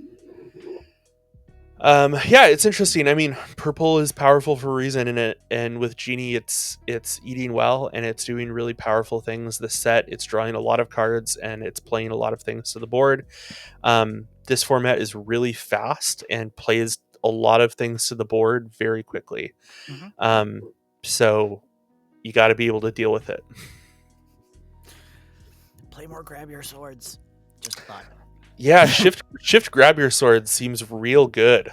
Yeah, it's interesting. I mean, purple is powerful for a reason, and with Genie, it's eating well and it's doing really powerful things. The set, it's drawing a lot of cards and it's playing a lot of things to the board. This format is really fast and plays a lot of things to the board very quickly. Mm-hmm. So you got to be able to deal with it. Play more grab your swords. Just a thought. Yeah, shift grab your sword seems real good.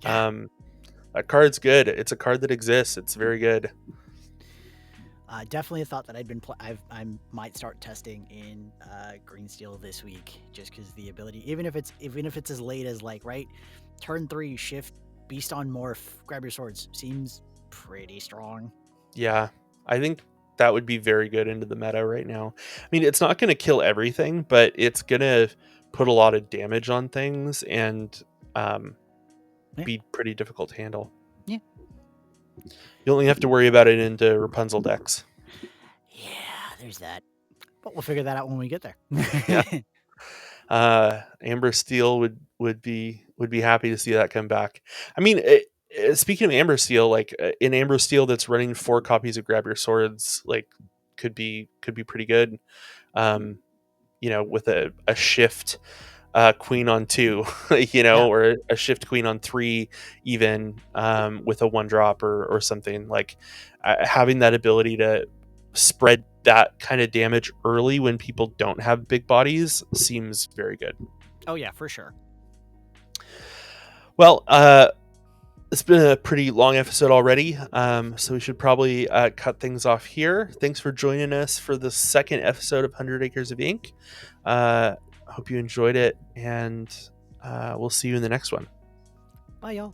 Yeah. That card's good. It's a card that exists. It's very good. Definitely a thought that I might start testing in Green Steel this week, just because the ability, even if it's as late as like right, turn 3 shift beast on morph, grab your swords seems pretty strong. Yeah, I think that would be very good into the meta right now. I mean, it's not going to kill everything, but it's going to put a lot of damage on things and be pretty difficult to handle. Yeah. You only have to worry about it into Rapunzel decks. Yeah, there's that. But we'll figure that out when we get there. Yeah. Amber Steel would be happy to see that come back. I mean, speaking of Amber Steel, like in Amber Steel that's running 4 copies of Grab Your Swords, like could be pretty good. With a shift queen on 2, Yeah. or a shift queen on 3, even with a 1-drop or something, like having that ability to spread that kind of damage early when people don't have big bodies seems very good. Oh yeah, for sure. Well, it's been a pretty long episode already, so we should probably cut things off here. Thanks for joining us for the second episode of 100 Acres of Ink. Hope you enjoyed it, and we'll see you in the next one. Bye, y'all.